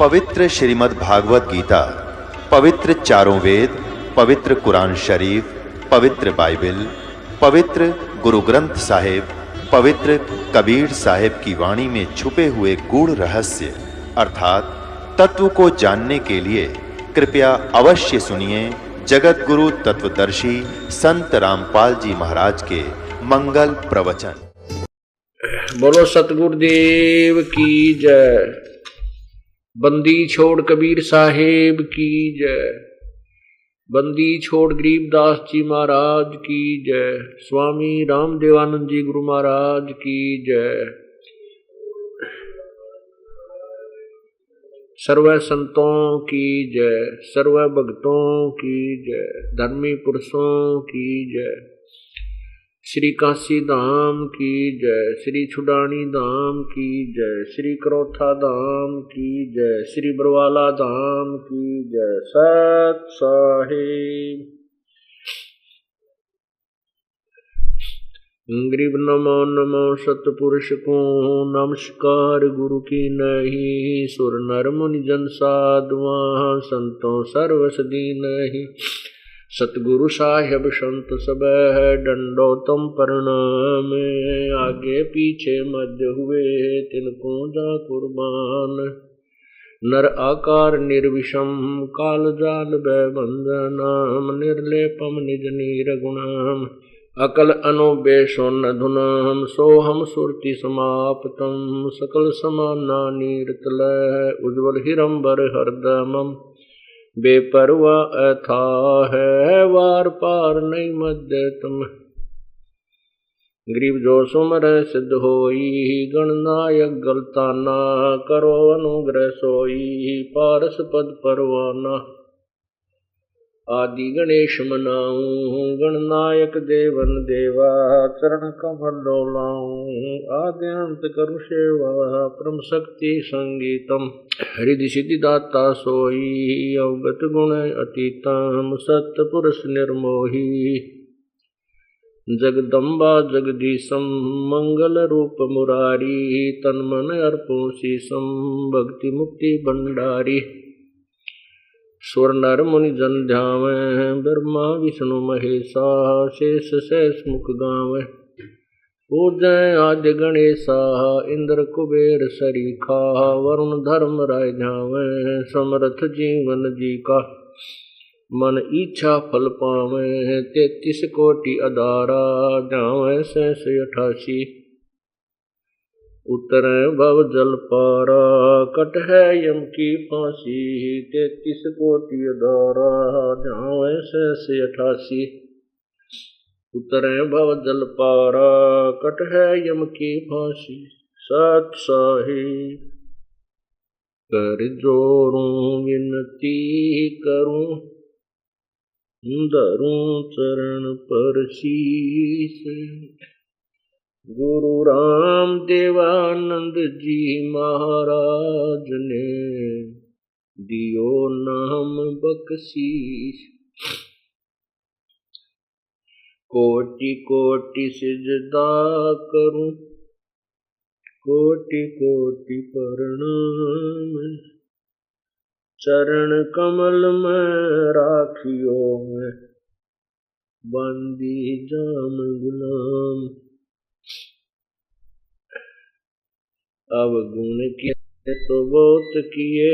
पवित्र श्रीमद् भागवत गीता, पवित्र चारों वेद, पवित्र कुरान शरीफ, पवित्र बाइबिल, पवित्र गुरु ग्रंथ साहिब, पवित्र कबीर साहिब की वाणी में छुपे हुए गूढ़ रहस्य अर्थात तत्व को जानने के लिए कृपया अवश्य सुनिए जगत गुरु तत्वदर्शी संत रामपाल जी महाराज के मंगल प्रवचन। बोलो सतगुरुदेव की जय। बंदी छोड़ कबीर साहेब की जय। बंदी छोड़ गरीबदास जी महाराज की जय। स्वामी रामदेवानंद जी गुरु महाराज की जय। सर्व संतों की जय, सर्व भक्तों की जय, धर्मी पुरुषों की जय। श्री काशी धाम की जय, श्री छुडानी धाम की जय, श्री करोथा धाम की जय, श्री बरवाला धाम की जय। सत साहिब गरीब नमो नमो सतपुरुष को नमस्कार। गुरु की नहीं सुर नर मुनि जन साधुआ संतों सर्वसदी नहीं। सतगुरु साहेब संत सब है दंडोतम प्रणाम। आगे पीछे मध्य हुए तिनको जा कुर्बान। नर आकार निर्विषम काल जाल बंधनाम। निर्लेपम निज नीर गुणाम अकल अनुबेशोन धुनाम। सोहम सुरति समाप्तम सकल समाना नीरतलय। उज्ज्वल हिरंबर हरदमम बेपरवा अथा है वार पार नहीं मध्य तुम। गरीब जो सुमर सिद्ध होई गणनायक गलताना। करो अनुग्रह सोई पारस पद परवाना। आदि गणेश मनाऊं गणनायक देवन देवा। चरण कमल डोलाऊं आद्यंत करु सेवा। परम शक्ति संगीतम हृदय सिद्धि दाता सोई। अवगत गुण अतीतम सत्य पुरुष निर्मोही। जगदम्बा जगदीशम मंगल रूप मुरारी। तन मन अर्पो शीसम भक्ति मुक्ति भंडारी। सुर नर मुनि जन ध्यावै ब्रह्मा विष्णु महेशा। शेष शेष मुख गावै पूजय आद्य गणेशा। इंद्र कुबेर सरीखा वरुण धर्म राय ध्यावै। समर्थ जीवन जी का मन इच्छा फल पावै। 33 कोटि अदारा जावै शेष 88। उतरे भव जल पारा कट है यम की फांसी। 33 कोटि अदारा जावै शेष 88। उतरे भव जल पारा कट है यम की फांसी। सत साहिब कर जोड़ूं विनती करूं। धरूं चरण पर शीस। गुरु राम देवानंद जी महाराज ने दियो नाम बख्शीश। कोटि कोटि सिजदा करूं कोटि कोटि प्रणाम। चरण कमल में राखियो मैं बंदी जाम गुलाम। अब गुण किए तो बहुत किए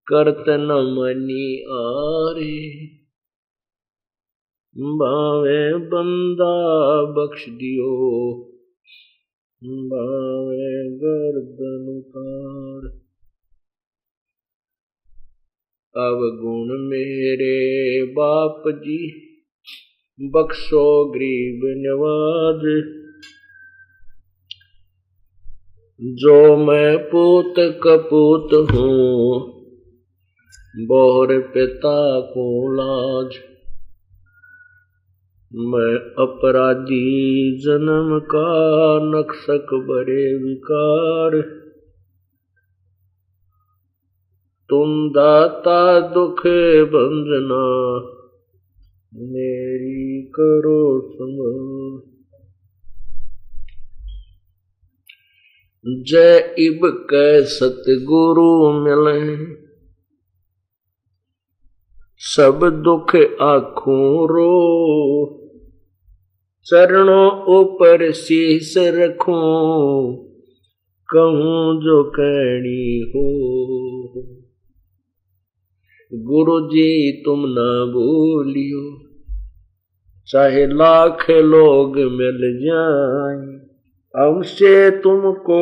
करत न मनी आरे। भावे बंदा बख्श दियो भावे गर्दन उतार। अब गुण मेरे बाप जी बख्शो गरीब नवाज। जो मैं पूत कपूत हूँ बोहर पिता को लाज। मैं अपराधी जन्म का नक्शक बड़े विकार। तुम दाता दुख भंजना मेरी करो संभाल। जय इब कै सतगुरु मिले, सब दुख आखूं रो, चरणों ऊपर शीस रखूं, कहूं जो कहनी हो। गुरु जी तुम ना भूलियो, चाहे लाख लोग मिल जाएं, हमसे तुमको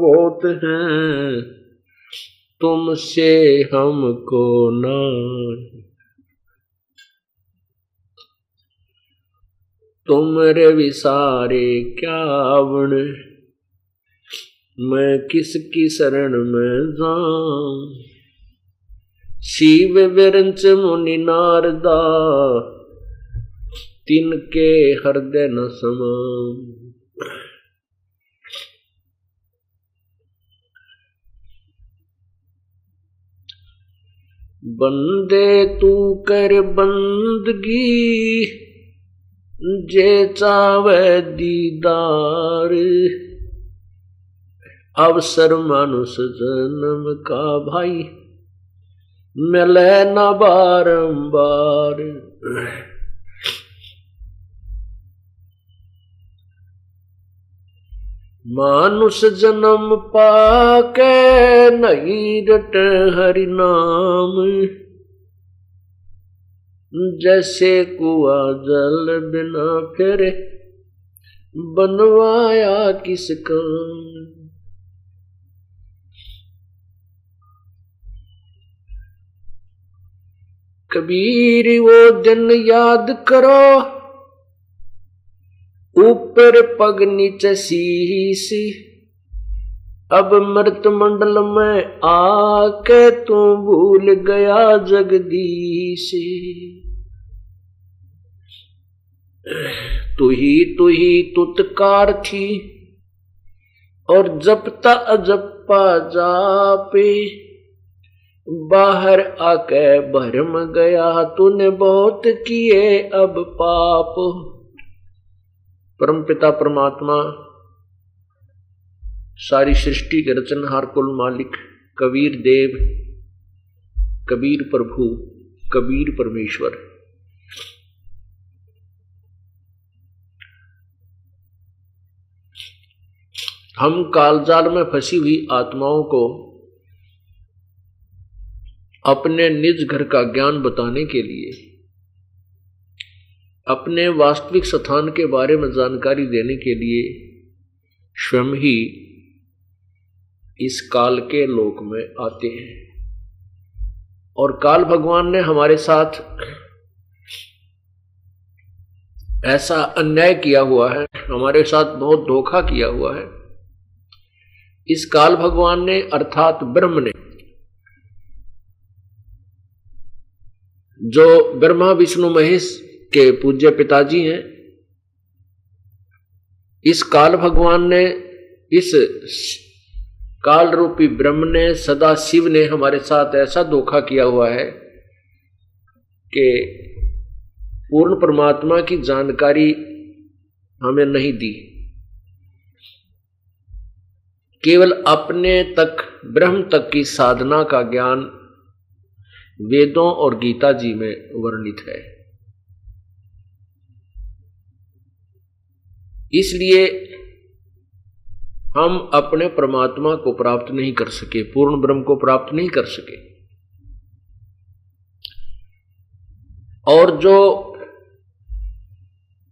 बहुत है, तुमसे हमको ना। तुमरे विसारे क्या वण, मैं किसकी शरण में जाऊं। शिव विरंच मुनि नारदा, तिनके हृदय न समाऊं। बंदे तू कर बंदगी, जे चावे दीदार, अवसर मानुष जन्म का भाई, मिले न बारंबार। मानुष जन्म पाके नहीं रट हरि नाम, जैसे कुआ जल बिना फिरे, बनवाया किस काम। कबीर वो दिन याद करो, ऊपर पग नीचे शीश, अब मृत मंडल में आके तू भूल गया जगदीश। तू ही तुतकार थी, और जपता अजपा जापे, बाहर आके भरम गया, तूने बहुत किए अब पाप। परमपिता परमात्मा, सारी सृष्टि के रचनहार कुल मालिक कबीर देव, कबीर प्रभु, कबीर परमेश्वर, हम कालजाल में फंसी हुई आत्माओं को अपने निज घर का ज्ञान बताने के लिए, अपने वास्तविक स्थान के बारे में जानकारी देने के लिए स्वयं ही इस काल के लोक में आते हैं। और काल भगवान ने हमारे साथ ऐसा अन्याय किया हुआ है, हमारे साथ बहुत धोखा किया हुआ है। इस काल भगवान ने अर्थात ब्रह्म ने, जो ब्रह्मा विष्णु महेश के पूज्य पिताजी हैं, इस काल भगवान ने, इस काल रूपी ब्रह्म ने, सदा शिव ने हमारे साथ ऐसा धोखा किया हुआ है कि पूर्ण परमात्मा की जानकारी हमें नहीं दी। केवल अपने तक, ब्रह्म तक की साधना का ज्ञान वेदों और गीता जी में वर्णित है। इसलिए हम अपने परमात्मा को प्राप्त नहीं कर सके, पूर्ण ब्रह्म को प्राप्त नहीं कर सके। और जो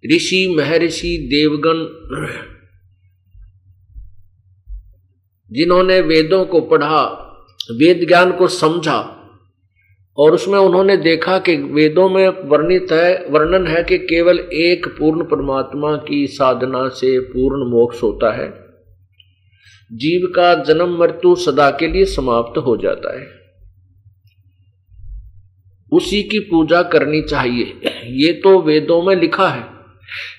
ऋषि महर्षि देवगण जिन्होंने वेदों को पढ़ा, वेद ज्ञान को समझा, और उसमें उन्होंने देखा कि वेदों में वर्णन है कि केवल एक पूर्ण परमात्मा की साधना से पूर्ण मोक्ष होता है, जीव का जन्म मृत्यु सदा के लिए समाप्त हो जाता है, उसी की पूजा करनी चाहिए। ये तो वेदों में लिखा है,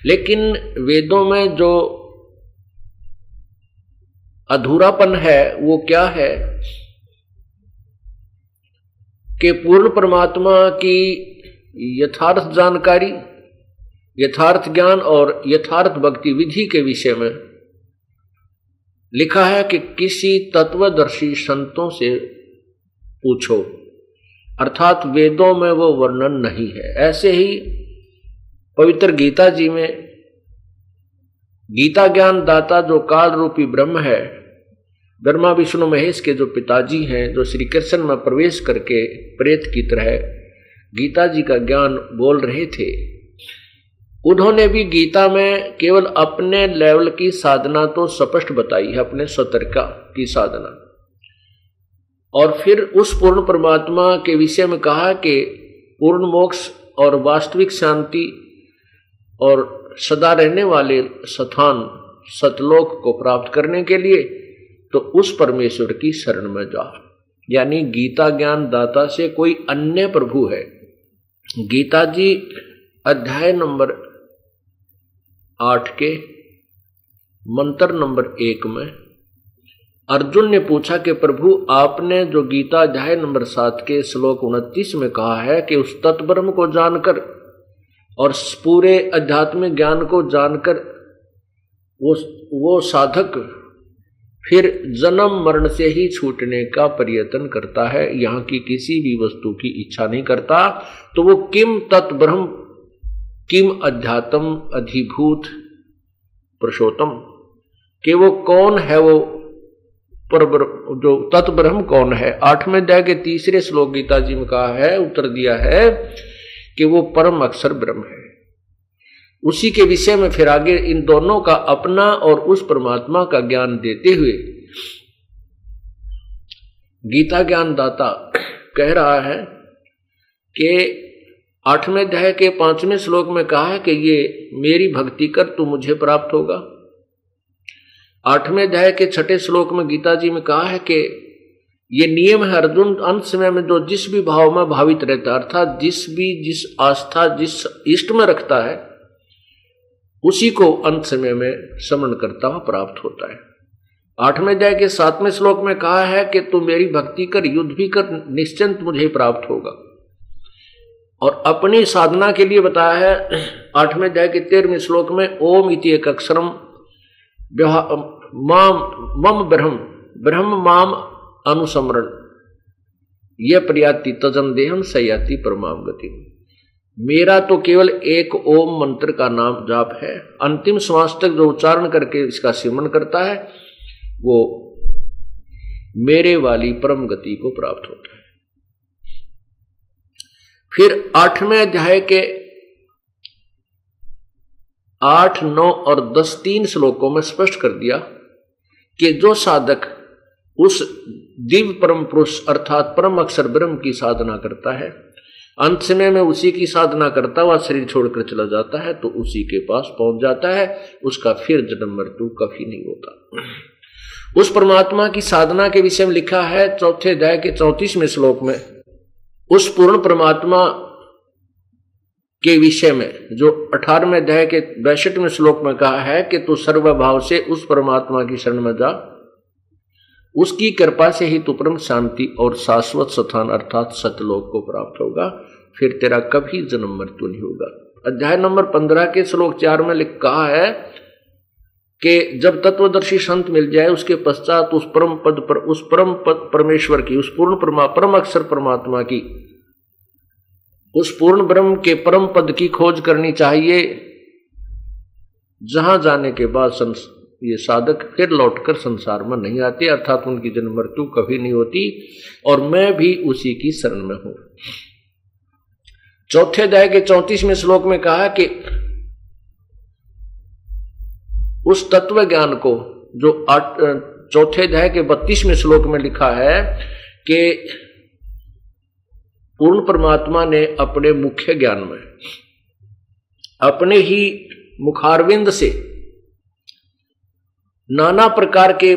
लेकिन वेदों में जो अधूरापन है वो क्या है कि पूर्ण परमात्मा की यथार्थ जानकारी, यथार्थ ज्ञान और यथार्थ भक्ति विधि के विषय में लिखा है कि किसी तत्वदर्शी संतों से पूछो, अर्थात वेदों में वो वर्णन नहीं है। ऐसे ही पवित्र गीता जी में गीता ज्ञान दाता जो काल रूपी ब्रह्म है, ब्रह्मा विष्णु महेश के जो पिताजी हैं, जो श्री कृष्ण में प्रवेश करके प्रेत की तरह गीता जी का ज्ञान बोल रहे थे, उन्होंने भी गीता में केवल अपने लेवल की साधना तो स्पष्ट बताई है, अपने सतर्का की साधना, और फिर उस पूर्ण परमात्मा के विषय में कहा कि पूर्ण मोक्ष और वास्तविक शांति और सदा रहने वाले स्थान सतलोक को प्राप्त करने के लिए तो उस परमेश्वर की शरण में जा। यानी गीता ज्ञान दाता से कोई अन्य प्रभु है। गीता जी अध्याय नंबर 8 के मंत्र नंबर 1 में अर्जुन ने पूछा कि प्रभु आपने जो गीता अध्याय नंबर 7 के श्लोक 29 में कहा है कि उस तत्ब्रह्म को जानकर और पूरे अध्यात्मिक ज्ञान को जानकर वो साधक फिर जन्म मरण से ही छूटने का प्रयत्न करता है, यहाँ की किसी भी वस्तु की इच्छा नहीं करता, तो वो किम तत्ब्रह्म किम अध्यात्म अधिभूत पुरुषोत्तम, कि वो कौन है, वो जो तत्ब्रह्म कौन है। 8वें अध्याय के 3 श्लोक गीता जी में कहा है, उत्तर दिया है कि वो परम अक्षर ब्रह्म है। उसी के विषय में फिर आगे इन दोनों का अपना और उस परमात्मा का ज्ञान देते हुए गीता ज्ञान दाता कह रहा है कि 8वें अध्याय के 5वें श्लोक में कहा है कि ये मेरी भक्ति कर तू मुझे प्राप्त होगा। 8वें अध्याय के 6 श्लोक में गीता जी में कहा है कि ये नियम है अर्जुन, अंत समय में जो जिस भी भाव में भावित रहता है, अर्थात जिस आस्था जिस इष्ट में रखता है उसी को अंत समय में समरण करता हुआ प्राप्त होता है। 8वें अध्याय के 7वें श्लोक में कहा है कि तू मेरी भक्ति कर, युद्ध भी कर, निश्चिंत मुझे प्राप्त होगा। और अपनी साधना के लिए बताया है 8वें अध्याय के 13वें श्लोक में ओम इति एक अक्षरम मम ब्रह्म माम अनुसमरण यह प्रयाति तजन देहम सयाति परमाम गति। मेरा तो केवल एक ओम मंत्र का नाम जाप है, अंतिम श्वास तक जो उच्चारण करके इसका सिमरन करता है वो मेरे वाली परम गति को प्राप्त होता है। फिर 8वें अध्याय के 8, 9 और 10 3 श्लोकों में स्पष्ट कर दिया कि जो साधक उस दिव्य परम पुरुष अर्थात परम अक्षर ब्रह्म की साधना करता है, अंत समय में उसी की साधना करता हुआ शरीर छोड़कर चला जाता है तो उसी के पास पहुंच जाता है, उसका फिर जन्म मृत्यु कभी नहीं होता। उस परमात्मा की साधना के विषय में लिखा है 4थे अध्याय के 34वें श्लोक में, उस पूर्ण परमात्मा के विषय में जो 18वें अध्याय के 62वें श्लोक में कहा है कि तू सर्वभाव से उस परमात्मा की शरण में जा, उसकी कृपा से ही तू परम शांति और शाश्वत स्थान अर्थात सतलोक को प्राप्त होगा, फिर तेरा कभी जन्म मृत्यु नहीं होगा। अध्याय नंबर 15 के श्लोक 4 में कहा है कि जब तत्वदर्शी संत मिल जाए उसके पश्चात उस परम पद परमेश्वर की, उस पूर्ण परम अक्षर परमात्मा की, उस पूर्ण ब्रह्म के परम पद की खोज करनी चाहिए, जहां जाने के बाद ये साधक फिर लौटकर संसार में नहीं आते, अर्थात उनकी जन्म मृत्यु कभी नहीं होती, और मैं भी उसी की शरण में हूं। 4थे अध्याय के 34वें श्लोक में कहा कि उस तत्व ज्ञान को जो 4थे अध्याय के 32वें श्लोक में लिखा है कि पूर्ण परमात्मा ने अपने मुख्य ज्ञान में अपने ही मुखारविंद से नाना प्रकार के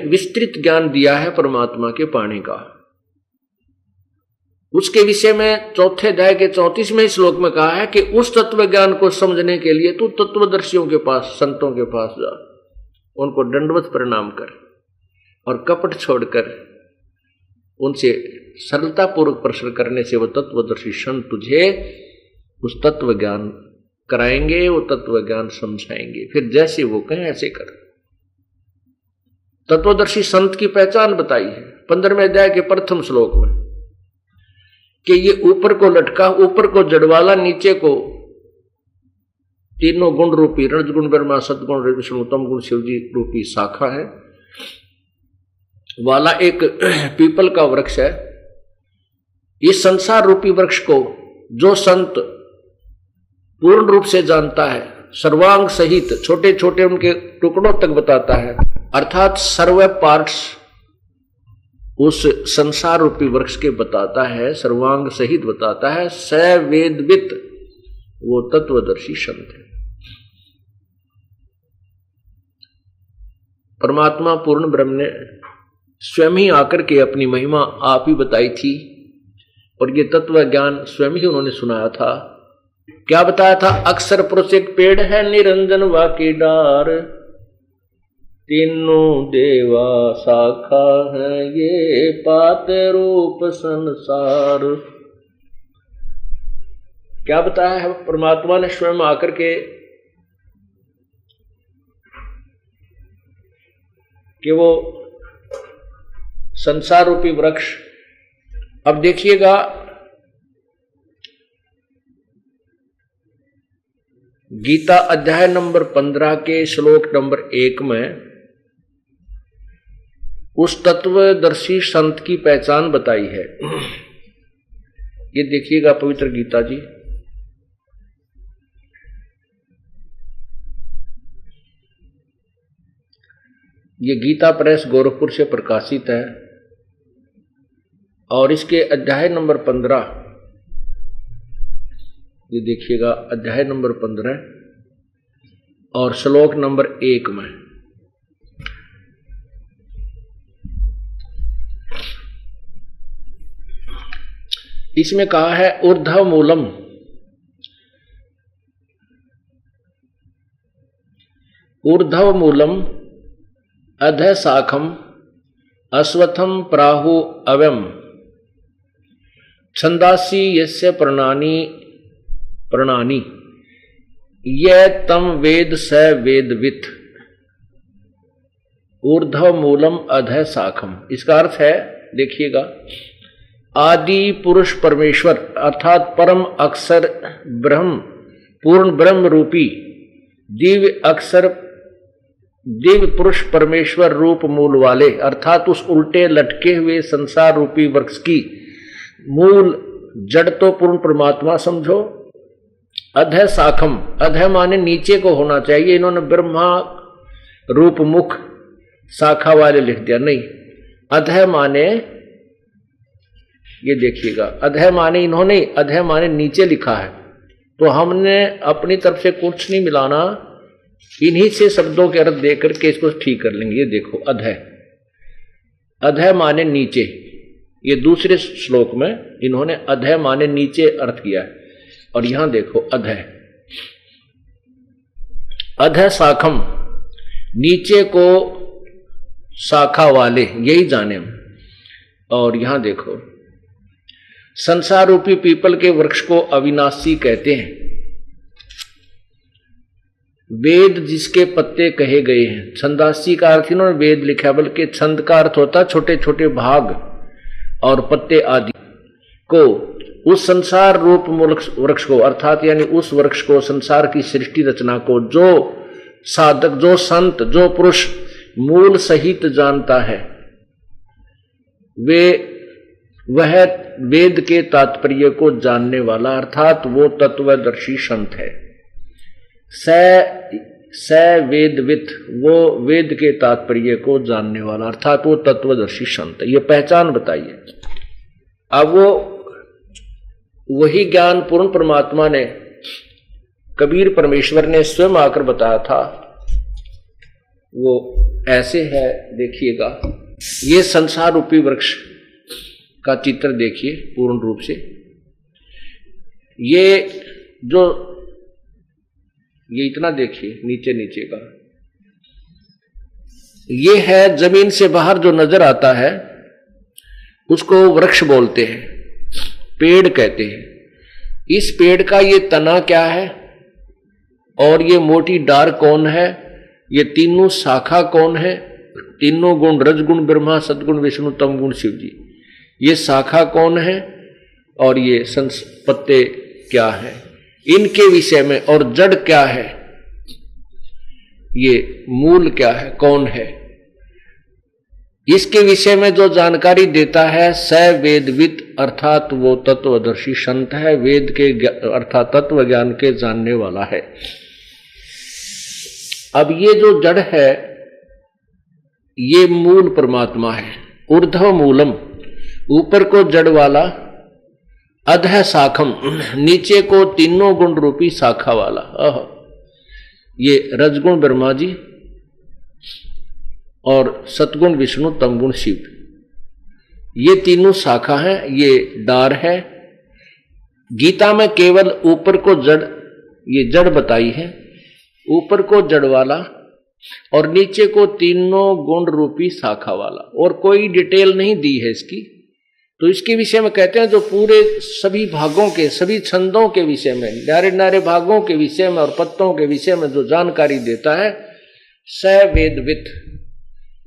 विस्तृत ज्ञान दिया है परमात्मा के पाने का। उसके विषय में 4थे अध्याय के 34वें श्लोक में कहा है कि उस तत्व ज्ञान को समझने के लिए तू तत्वदर्शियों के पास, संतों के पास जा, उनको दंडवत प्रणाम कर और कपट छोड़कर उनसे सरलता पूर्वक प्रश्न करने से वो तत्वदर्शी संत तुझे उस तत्व ज्ञान कराएंगे, वो तत्व ज्ञान समझाएंगे, फिर जैसे वो कहें ऐसे कर। तत्वदर्शी संत की पहचान बताई है 15वें अध्याय के प्रथम श्लोक में कि ये ऊपर को लटका, ऊपर को जड़वाला, नीचे को तीनों गुण रूपी रजगुण ब्रह्मा सदगुण विष्णु उत्तम गुण शिव जी रूपी शाखा है वाला एक पीपल का वृक्ष है। इस संसार रूपी वृक्ष को जो संत पूर्ण रूप से जानता है, सर्वांग सहित छोटे छोटे उनके टुकड़ों तक बताता है, अर्थात सर्व पार्ट्स उस संसार रूपी वृक्ष के बताता है, सर्वांग सहित बताता है, स वेदवित वो तत्वदर्शी संत है। परमात्मा पूर्ण ब्रह्म ने स्वयं ही आकर के अपनी महिमा आप ही बताई थी और ये तत्व ज्ञान स्वयं ही उन्होंने सुनाया था। क्या बताया था? अक्षर पुरुष एक पेड़ है, निरंजन वाकी डार, तीनों देवा शाखा है, ये पात रूप संसार। क्या बताया है? परमात्मा ने स्वयं आकर के कि वो संसार रूपी वृक्ष। अब देखिएगा गीता अध्याय नंबर 15 के श्लोक नंबर 1 में उस तत्वदर्शी संत की पहचान बताई है। ये देखिएगा पवित्र गीता जी, ये गीता प्रेस गोरखपुर से प्रकाशित है और इसके अध्याय नंबर 15, ये देखिएगा अध्याय नंबर 15 और श्लोक नंबर 1 में इसमें कहा है ऊर्ध्व मूलम, ऊर्ध्व मूलम अधः शाखम अश्वत्थम प्राहु अव्यम छंदासी यस्य प्रणानी यह तम वेद स वेदवित्। ऊर्ध्व मूलम अधः शाखम, इसका अर्थ है देखिएगा आदि पुरुष परमेश्वर अर्थात परम अक्षर ब्रह्म पूर्ण ब्रह्म रूपी दिव्य अक्षर दिव्य पुरुष परमेश्वर रूप मूल वाले अर्थात उस उल्टे लटके हुए संसार रूपी वृक्ष की मूल जड़ तो पूर्ण परमात्मा समझो। अधः शाखम, अधः माने नीचे को होना चाहिए, इन्होंने ब्रह्मा रूप मुख शाखा वाले लिख दिया, नहीं, अधः माने ये देखिएगा, अधः माने इन्होंने अधः माने नीचे लिखा है, तो हमने अपनी तरफ से कुछ नहीं मिलाना, इन्हीं से शब्दों के अर्थ देकर के इसको ठीक कर लेंगे। ये देखो अधः, अधः माने नीचे, ये दूसरे श्लोक में इन्होंने अधः माने नीचे अर्थ किया है और यहां देखो अधः, अधः शाखम नीचे को शाखा वाले, यही जाने हम। और यहां देखो संसार रूपी पीपल के वृक्ष को अविनाशी कहते हैं, वेद जिसके पत्ते कहे गए हैं। छंदासी का अर्थ इन्होंने वेद लिखा, बल्कि छंद का अर्थ होता छोटे छोटे भाग और पत्ते आदि को उस संसार रूप वृक्ष को अर्थात यानी उस वृक्ष को, संसार की सृष्टि रचना को जो साधक, जो संत, जो पुरुष मूल सहित जानता है वह वेद के तात्पर्य को जानने वाला अर्थात वो तत्वदर्शी संत है। स वेदवित्, वो वेद के तात्पर्य को जानने वाला अर्थात वो तत्वदर्शी संत है। ये पहचान बताइए। अब वो वही ज्ञान पूर्ण परमात्मा ने, कबीर परमेश्वर ने स्वयं आकर बताया था, वो ऐसे है। देखिएगा ये संसार रूपी वृक्ष का चित्र देखिए पूर्ण रूप से। ये जो ये इतना देखिए नीचे नीचे का, ये है जमीन से बाहर जो नजर आता है उसको वृक्ष बोलते हैं, पेड़ कहते हैं। इस पेड़ का ये तना क्या है और ये मोटी डार कौन है, ये तीनों शाखा कौन है, तीनों गुण, रजगुण ब्रह्मा, सदगुण विष्णु, तमगुण शिव जी। ये शाखा कौन है और ये पत्ते क्या है, इनके विषय में, और जड़ क्या है, ये मूल क्या है, कौन है, इसके विषय में जो जानकारी देता है स वेदविद, अर्थात वो तत्वदर्शी संत है, वेद के अर्थात तत्व ज्ञान के जानने वाला है। अब ये जो जड़ है ये मूल परमात्मा है। ऊर्ध्व मूलम, ऊपर को जड़ वाला, अधः शाखम, नीचे को तीनों गुण रूपी शाखा वाला। ये रजगुण ब्रह्मा जी और सतगुण विष्णु, तमगुण शिव, ये तीनों शाखा है, ये डार है। गीता में केवल ऊपर को जड़, ये जड़ बताई है, ऊपर को जड़ वाला और नीचे को तीनों गुण रूपी शाखा वाला, और कोई डिटेल नहीं दी है इसकी। तो इसके विषय में कहते हैं जो पूरे सभी भागों के, सभी छंदों के विषय में, नारे नारे भागों के विषय में और पत्तों के विषय में जो जानकारी देता है स वेदविद,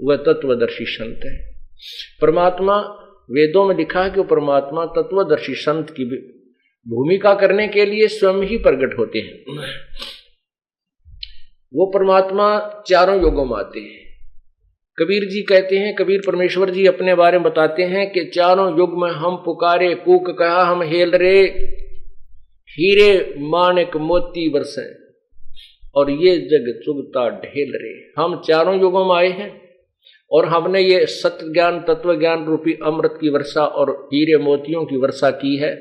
वह तत्वदर्शी संत है। परमात्मा, वेदों में लिखा है कि परमात्मा तत्वदर्शी संत की भूमिका करने के लिए स्वयं ही प्रकट होते हैं। वो परमात्मा चारों युगों में आते हैं। कबीर जी कहते हैं, कबीर परमेश्वर जी अपने बारे में बताते हैं कि चारों युग में हम पुकारे, कूक कहा हम हेल रे, हीरे माणिक मोती बरसे, और ये जग चुगता ढेल रे। हम चारों युगों में आए हैं और हमने ये सत्य ज्ञान, तत्व ज्ञान रूपी अमृत की वर्षा और हीरे मोतियों की वर्षा की है।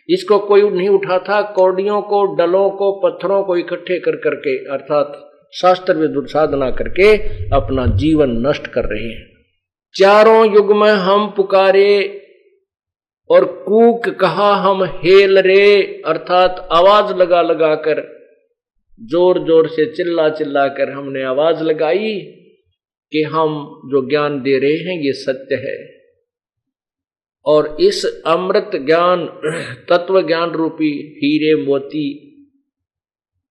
इसको कोई नहीं उठा था, कौड़ियों को, डलों को, पत्थरों को इकट्ठे कर करके, अर्थात शास्त्र विद्युत साधना करके अपना जीवन नष्ट कर रहे हैं। चारों युग में हम पुकारे और कूक कहा हम हेल रे, अर्थात आवाज लगा लगा कर, जोर जोर से चिल्ला चिल्ला कर हमने आवाज लगाई कि हम जो ज्ञान दे रहे हैं ये सत्य है। और इस अमृत ज्ञान, तत्व ज्ञान रूपी हीरे मोती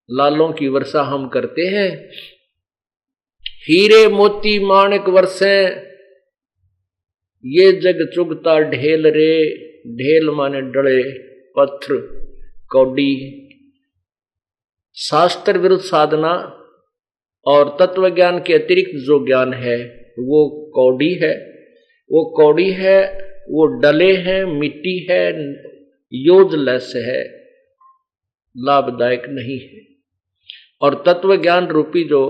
लालों की वर्षा हम करते हैं। हीरे मोती माणिक वर्षे, ये जग चुगता ढेल रे, ढेल माने डले, पत्थर, कौडी। शास्त्र विरुद्ध साधना और तत्व ज्ञान के अतिरिक्त जो ज्ञान है वो कौडी है, वो कौडी है, वो डले हैं, मिट्टी है, यूजलेस है, लाभदायक नहीं है। और तत्व ज्ञान रूपी जो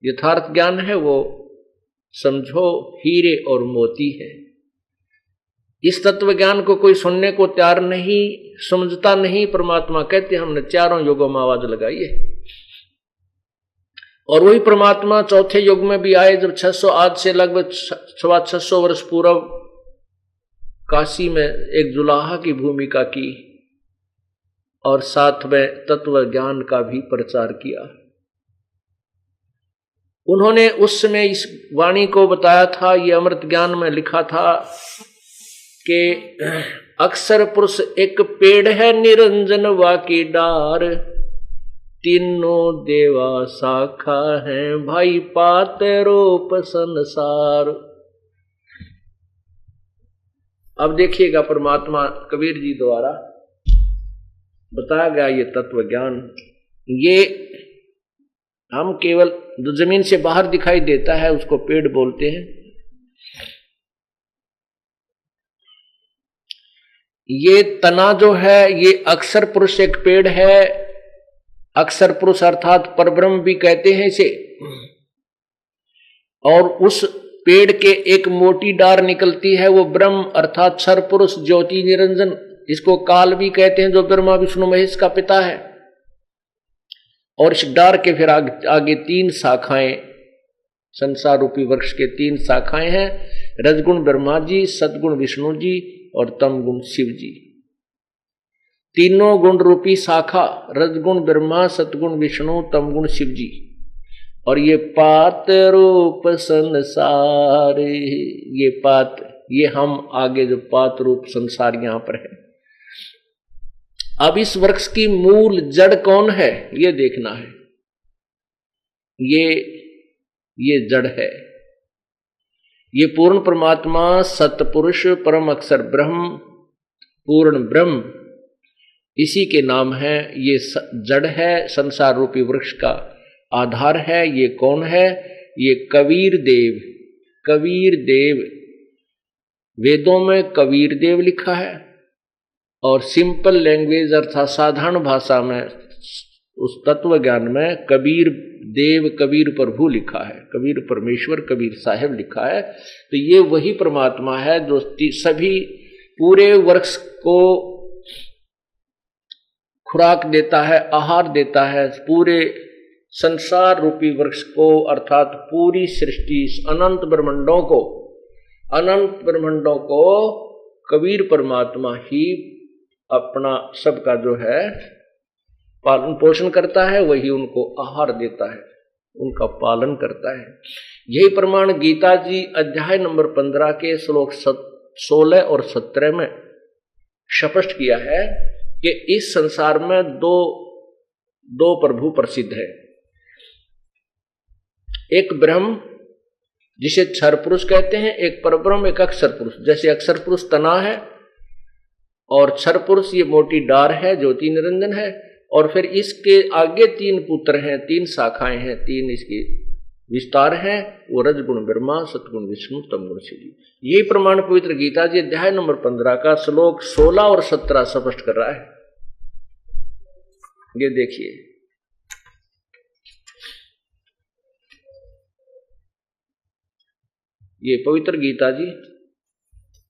यथार्थ ज्ञान है वो समझो हीरे और मोती है। इस तत्व ज्ञान को कोई सुनने को तैयार नहीं, समझता नहीं। परमात्मा कहते हमने चारों युगों में आवाज लगाई है। और वही परमात्मा चौथे युग में भी आए, जब 600, आज से लगभग 600 वर्ष पूर्व काशी में एक जुलाहा की भूमिका की और साथ में तत्व ज्ञान का भी प्रचार किया। उन्होंने उस समय इस वाणी को बताया था, ये अमृत ज्ञान में लिखा था कि अक्षर पुरुष एक पेड़ है, निरंजन वाकी डार, तीनों देवा शाखा है, भाई पात रूप संसार। अब देखिएगा परमात्मा कबीर जी द्वारा बताया गया ये तत्व ज्ञान, ये हम केवल जो जमीन से बाहर दिखाई देता है उसको पेड़ बोलते हैं। ये तना जो है ये अक्षर पुरुष एक पेड़ है, अक्षर पुरुष अर्थात परब्रह्म भी कहते हैं इसे। और उस पेड़ के एक मोटी डार निकलती है, वो ब्रह्म अर्थात क्षर पुरुष ज्योति निरंजन, इसको काल भी कहते हैं, जो ब्रह्मा विष्णु महेश का पिता है। और इस डार के फिर आगे 3 शाखाएं, संसार रूपी वृक्ष के 3 शाखाएं हैं, रजगुण ब्रह्मा जी, सदगुण विष्णु जी और तमगुण शिव जी। तीनों गुण रूपी शाखा, रजगुण ब्रह्मा, सतगुण विष्णु, तमगुण शिव जी। और ये पात रूप संसार, ये पात, ये हम आगे जो पात रूप संसार यहां पर है। अब इस वृक्ष की मूल जड़ कौन है ये देखना है। ये ये जड़ है। ये पूर्ण परमात्मा सतपुरुष परम अक्षर ब्रह्म पूर्ण ब्रह्म इसी के नाम है। ये जड़ है, संसार रूपी वृक्ष का आधार है। ये कौन है? ये कबीर देव। कबीर देव, वेदों में कबीर देव लिखा है और सिंपल लैंग्वेज अर्थात साधारण भाषा में उस तत्व ज्ञान में कबीर देव, कबीर प्रभु लिखा है, कबीर परमेश्वर, कबीर साहेब लिखा है। तो ये वही परमात्मा है जो सभी पूरे वृक्ष को खुराक देता है, आहार देता है, पूरे संसार रूपी वृक्ष को अर्थात पूरी सृष्टि अनंत ब्रह्मांडों को कबीर परमात्मा ही अपना सबका जो है पालन पोषण करता है, वही उनको आहार देता है, उनका पालन करता है। यही प्रमाण गीता जी अध्याय नंबर 15 के श्लोक 16 और 17 में स्पष्ट किया है कि इस संसार में दो प्रभु प्रसिद्ध है। एक ब्रह्म जिसे क्षर पुरुष कहते हैं, एक परब्रह्म, एक अक्षर पुरुष। जैसे अक्षर पुरुष तना है और क्षर पुरुष ये मोटी डार है, ज्योति निरंजन है, और फिर इसके आगे 3 पुत्र हैं, 3 शाखाएं हैं, 3 इसके विस्तार हैं, वो रजगुण ब्रह्मा, सतगुण विष्णु, तमगुण शिव। यही प्रमाण पवित्र गीता जी अध्याय नंबर 15 का श्लोक 16 और 17 स्पष्ट कर रहा है। ये देखिए, ये पवित्र गीता जी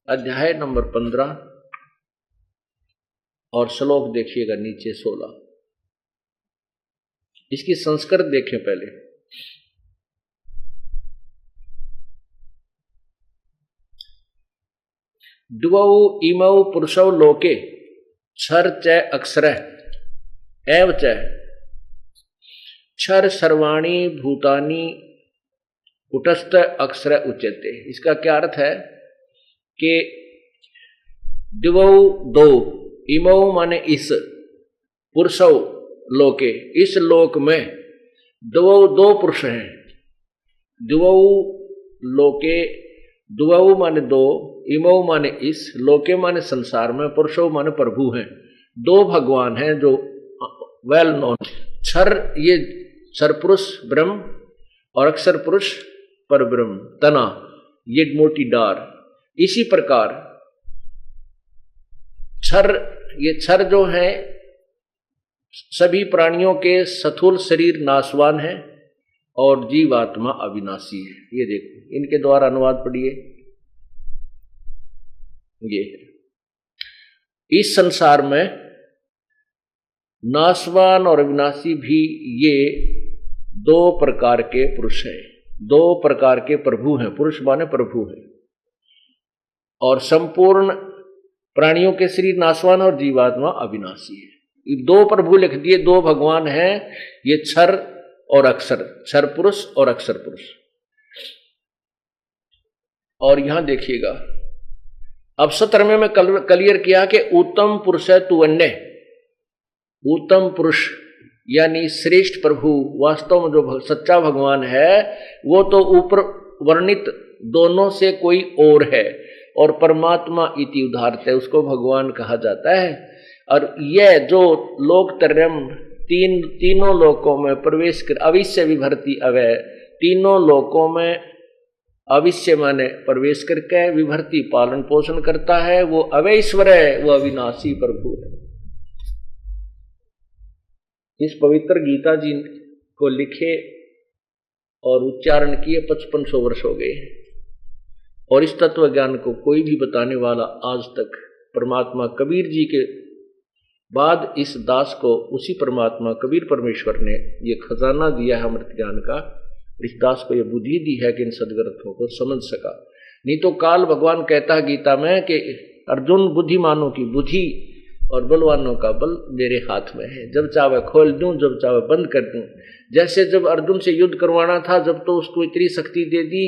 अध्याय नंबर 15 और श्लोक देखिएगा नीचे 16। इसकी संस्कृत देखें पहले। द्वौ इमौ पुरुषौ लोके क्षर च अक्षर एव च क्षर सर्वाणि भूतानि कुटस्थ अक्षर उच्यते। इसका क्या अर्थ है कि द्वौ दो, इमौ माने इस, पुरुषौ लोके इस लोक में, दो पुरुष हैं। द्वौ लोके, द्वौ माने दो, इमौ माने इस, लोके माने संसार में, पुरुषौ माने प्रभु हैं। 2 भगवान हैं जो वेल नोन। क्षर ये क्षर पुरुष ब्रह्म और अक्षर पुरुष पर ब्रह्म, तना ये मोटी डार। इसी प्रकार क्षर, ये क्षर जो है सभी प्राणियों के स्थूल शरीर नाशवान है और जीवात्मा अविनाशी है। ये देखो, इनके द्वारा अनुवाद पढ़िए। ये इस संसार में नाशवान और अविनाशी भी ये 2 प्रकार के पुरुष हैं, 2 प्रकार के प्रभु हैं। पुरुष माने प्रभु है। और संपूर्ण प्राणियों के शरीर नाशवान और जीवात्मा अविनाशी है। 2 प्रभु लिख दिए, 2 भगवान हैं, ये क्षर और अक्षर, क्षर पुरुष और अक्षर पुरुष। और यहां देखिएगा, अब 17वें में क्लियर किया कि उत्तम पुरुष है तू अन्य। उत्तम पुरुष यानी श्रेष्ठ प्रभु, वास्तव में जो सच्चा भगवान है वो तो ऊपर वर्णित दोनों से कोई और है, और परमात्मा इति उदाहरत है, उसको भगवान कहा जाता है। और यह जो लोकत्रयम तीनों लोकों में प्रवेश कर अविश्य विभर्ति अवय, तीनों लोकों में अविश्य माने प्रवेश करके विभर्ति पालन पोषण करता है, वो अवैश्वर है, वो अविनाशी प्रभु है। इस पवित्र गीता जी को लिखे और उच्चारण किए 5500 वर्ष हो गए हैं, और इस तत्व ज्ञान को कोई भी बताने वाला आज तक परमात्मा कबीर जी के बाद इस दास को उसी परमात्मा कबीर परमेश्वर ने ये खजाना दिया है अमृत ज्ञान का। इस दास को ये बुद्धि दी है कि इन सदग्रंथों को समझ सका। नहीं तो काल भगवान कहता है गीता में कि अर्जुन, बुद्धिमानों की बुद्धि और बलवानों का बल मेरे हाथ में है, जब चाहे खोल दूं, जब चाहे बंद कर दूं। जैसे जब अर्जुन से युद्ध करवाना था, जब तो उसको इतनी शक्ति दे दी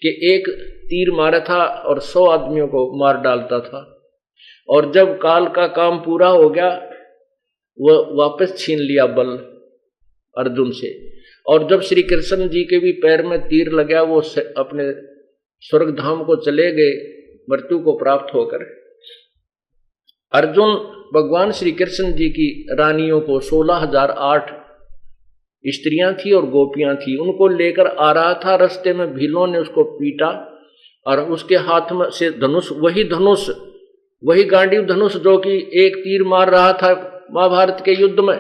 कि एक तीर मारा था और 100 आदमियों को मार डालता था, और जब काल का काम पूरा हो गया वो वापस छीन लिया बल अर्जुन से। और जब श्री कृष्ण जी के भी पैर में तीर लगा, वो अपने स्वर्ग धाम को चले गए मृत्यु को प्राप्त होकर। अर्जुन भगवान श्री कृष्ण जी की रानियों को 16,008 स्त्रियां थी और गोपियां थी, उनको लेकर आ रहा था। रास्ते में भीलों ने उसको पीटा और उसके हाथ में से धनुष, वही गांडीव धनुष जो कि एक तीर मार रहा था महाभारत के युद्ध में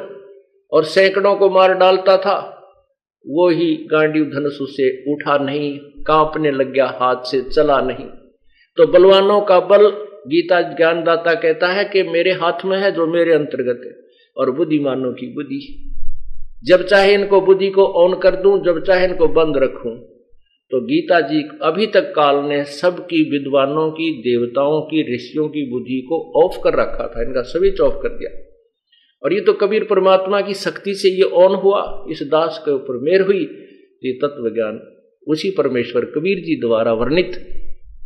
और सैकड़ों को मार डालता था, वो ही गांडीव धनुष उसे उठा नहीं, कांपने लग गया, हाथ से चला नहीं। तो बलवानों का बल, गीता ज्ञानदाता कहता है कि मेरे हाथ में है जो मेरे अंतर्गत है, और बुद्धिमानों की बुद्धि, जब चाहे इनको बुद्धि को ऑन कर दूं, जब चाहे इनको बंद रखूं। तो गीता जी अभी तक काल ने सबकी, विद्वानों की, देवताओं की, ऋषियों की बुद्धि को ऑफ कर रखा था, इनका स्विच ऑफ कर दिया। और ये तो कबीर परमात्मा की शक्ति से ये ऑन हुआ, इस दास के ऊपर मेहर हुई। ये तत्व ज्ञान उसी परमेश्वर कबीर जी द्वारा वर्णित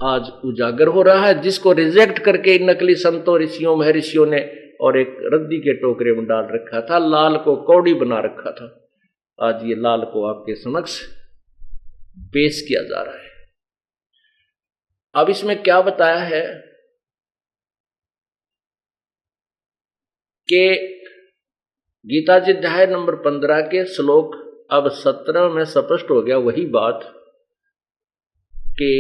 आज उजागर हो रहा है, जिसको रिजेक्ट करके इन नकली संतों, ऋषियों, महर्षियों ने और एक रद्दी के टोकरे में डाल रखा था, लाल को कौड़ी बना रखा था। आज ये लाल को आपके समक्ष पेश किया जा रहा है। अब इसमें क्या बताया है कि गीता जी अध्याय नंबर 15 के श्लोक अब 17 में स्पष्ट हो गया वही बात कि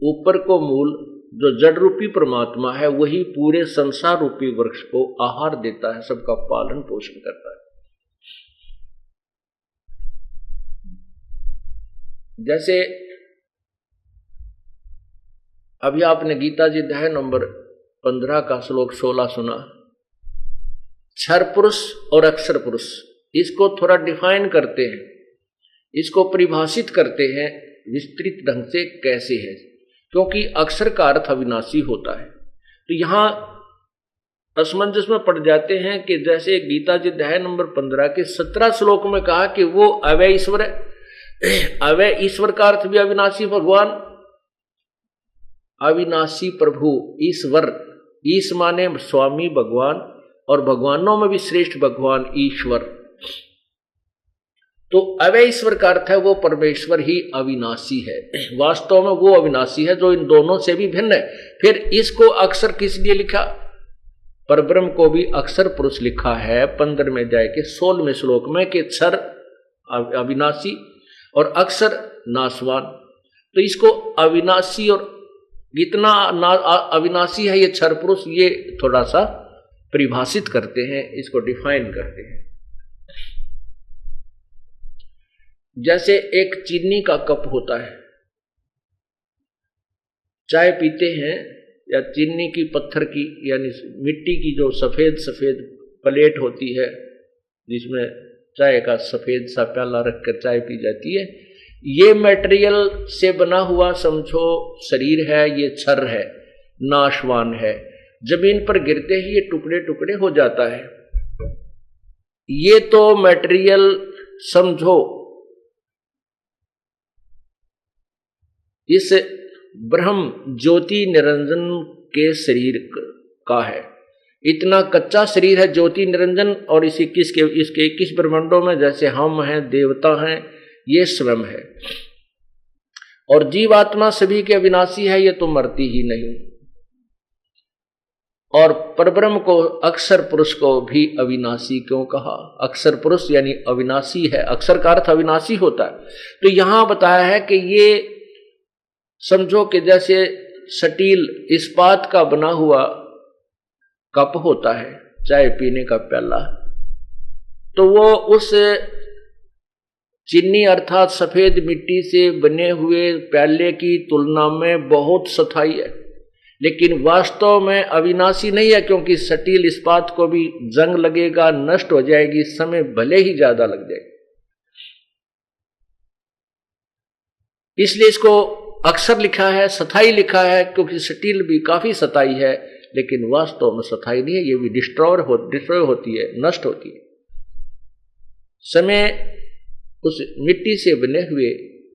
ऊपर को मूल जो जड़ रूपी परमात्मा है वही पूरे संसार रूपी वृक्ष को आहार देता है, सबका पालन पोषण करता है। जैसे अभी आपने गीता जी अध्याय नंबर 15 का श्लोक 16 सुना, क्षर पुरुष और अक्षर पुरुष, इसको थोड़ा डिफाइन करते हैं, इसको परिभाषित करते हैं विस्तृत ढंग से कैसे है, क्योंकि अक्षर का अर्थ अविनाशी होता है। तो यहां असमंजस में पड़ जाते हैं कि जैसे गीता जी अध्याय नंबर 15 के 17 श्लोक में कहा कि वो अव्यय ईश्वर है, अव्यय ईश्वर का अर्थ भी अविनाशी भगवान, अविनाशी प्रभु ईश्वर, ईश माने स्वामी भगवान, और भगवानों में भी श्रेष्ठ भगवान ईश्वर। तो अव्यय ईश्वर का अर्थ है वो परमेश्वर ही अविनाशी है, वास्तव में वो अविनाशी है जो इन दोनों से भी भिन्न है। फिर इसको अक्षर किस लिए लिखा? परब्रह्म को भी अक्षर पुरुष लिखा है 15वें अध्याय के 16वें श्लोक में कि क्षर अविनाशी और अक्षर नाशवान। तो इसको अविनाशी और कितना अविनाशी है ये क्षर पुरुष, ये थोड़ा सा परिभाषित करते हैं, इसको डिफाइन करते हैं। जैसे एक चीनी का कप होता है, चाय पीते हैं या चीनी की, पत्थर की यानी मिट्टी की जो सफेद सफेद प्लेट होती है जिसमें चाय का सफेद सा प्याला रखकर चाय पी जाती है, ये मटेरियल से बना हुआ समझो शरीर है, ये क्षर है, नाशवान है, जमीन पर गिरते ही ये टुकड़े टुकड़े हो जाता है। ये तो मटेरियल समझो इस ब्रह्म ज्योति निरंजन के शरीर का है, इतना कच्चा शरीर है ज्योति निरंजन, और इसके 21 ब्रह्मांडों में जैसे हम हैं, देवता हैं, ये स्वयं है। और जीवात्मा सभी के अविनाशी है, ये तो मरती ही नहीं। और परब्रह्म को, अक्षर पुरुष को भी अविनाशी क्यों कहा? अक्षर पुरुष यानी अविनाशी है, अक्षर का अर्थ अविनाशी होता है। तो यहां बताया है कि ये समझो कि जैसे स्टील इस्पात का बना हुआ कप होता है, चाय पीने का प्याला, तो वो उस चीनी अर्थात सफेद मिट्टी से बने हुए प्याले की तुलना में बहुत स्थायी है, लेकिन वास्तव में अविनाशी नहीं है, क्योंकि स्टील इस्पात को भी जंग लगेगा, नष्ट हो जाएगी, समय भले ही ज्यादा लग जाएगा। इसलिए इसको अक्षर लिखा है, स्थायी लिखा है, क्योंकि स्टील भी काफी स्थायी है, लेकिन वास्तव में स्थायी नहीं है, ये भी डिस्ट्रॉय होती है, नष्ट होती है। समय उस मिट्टी से बने हुए,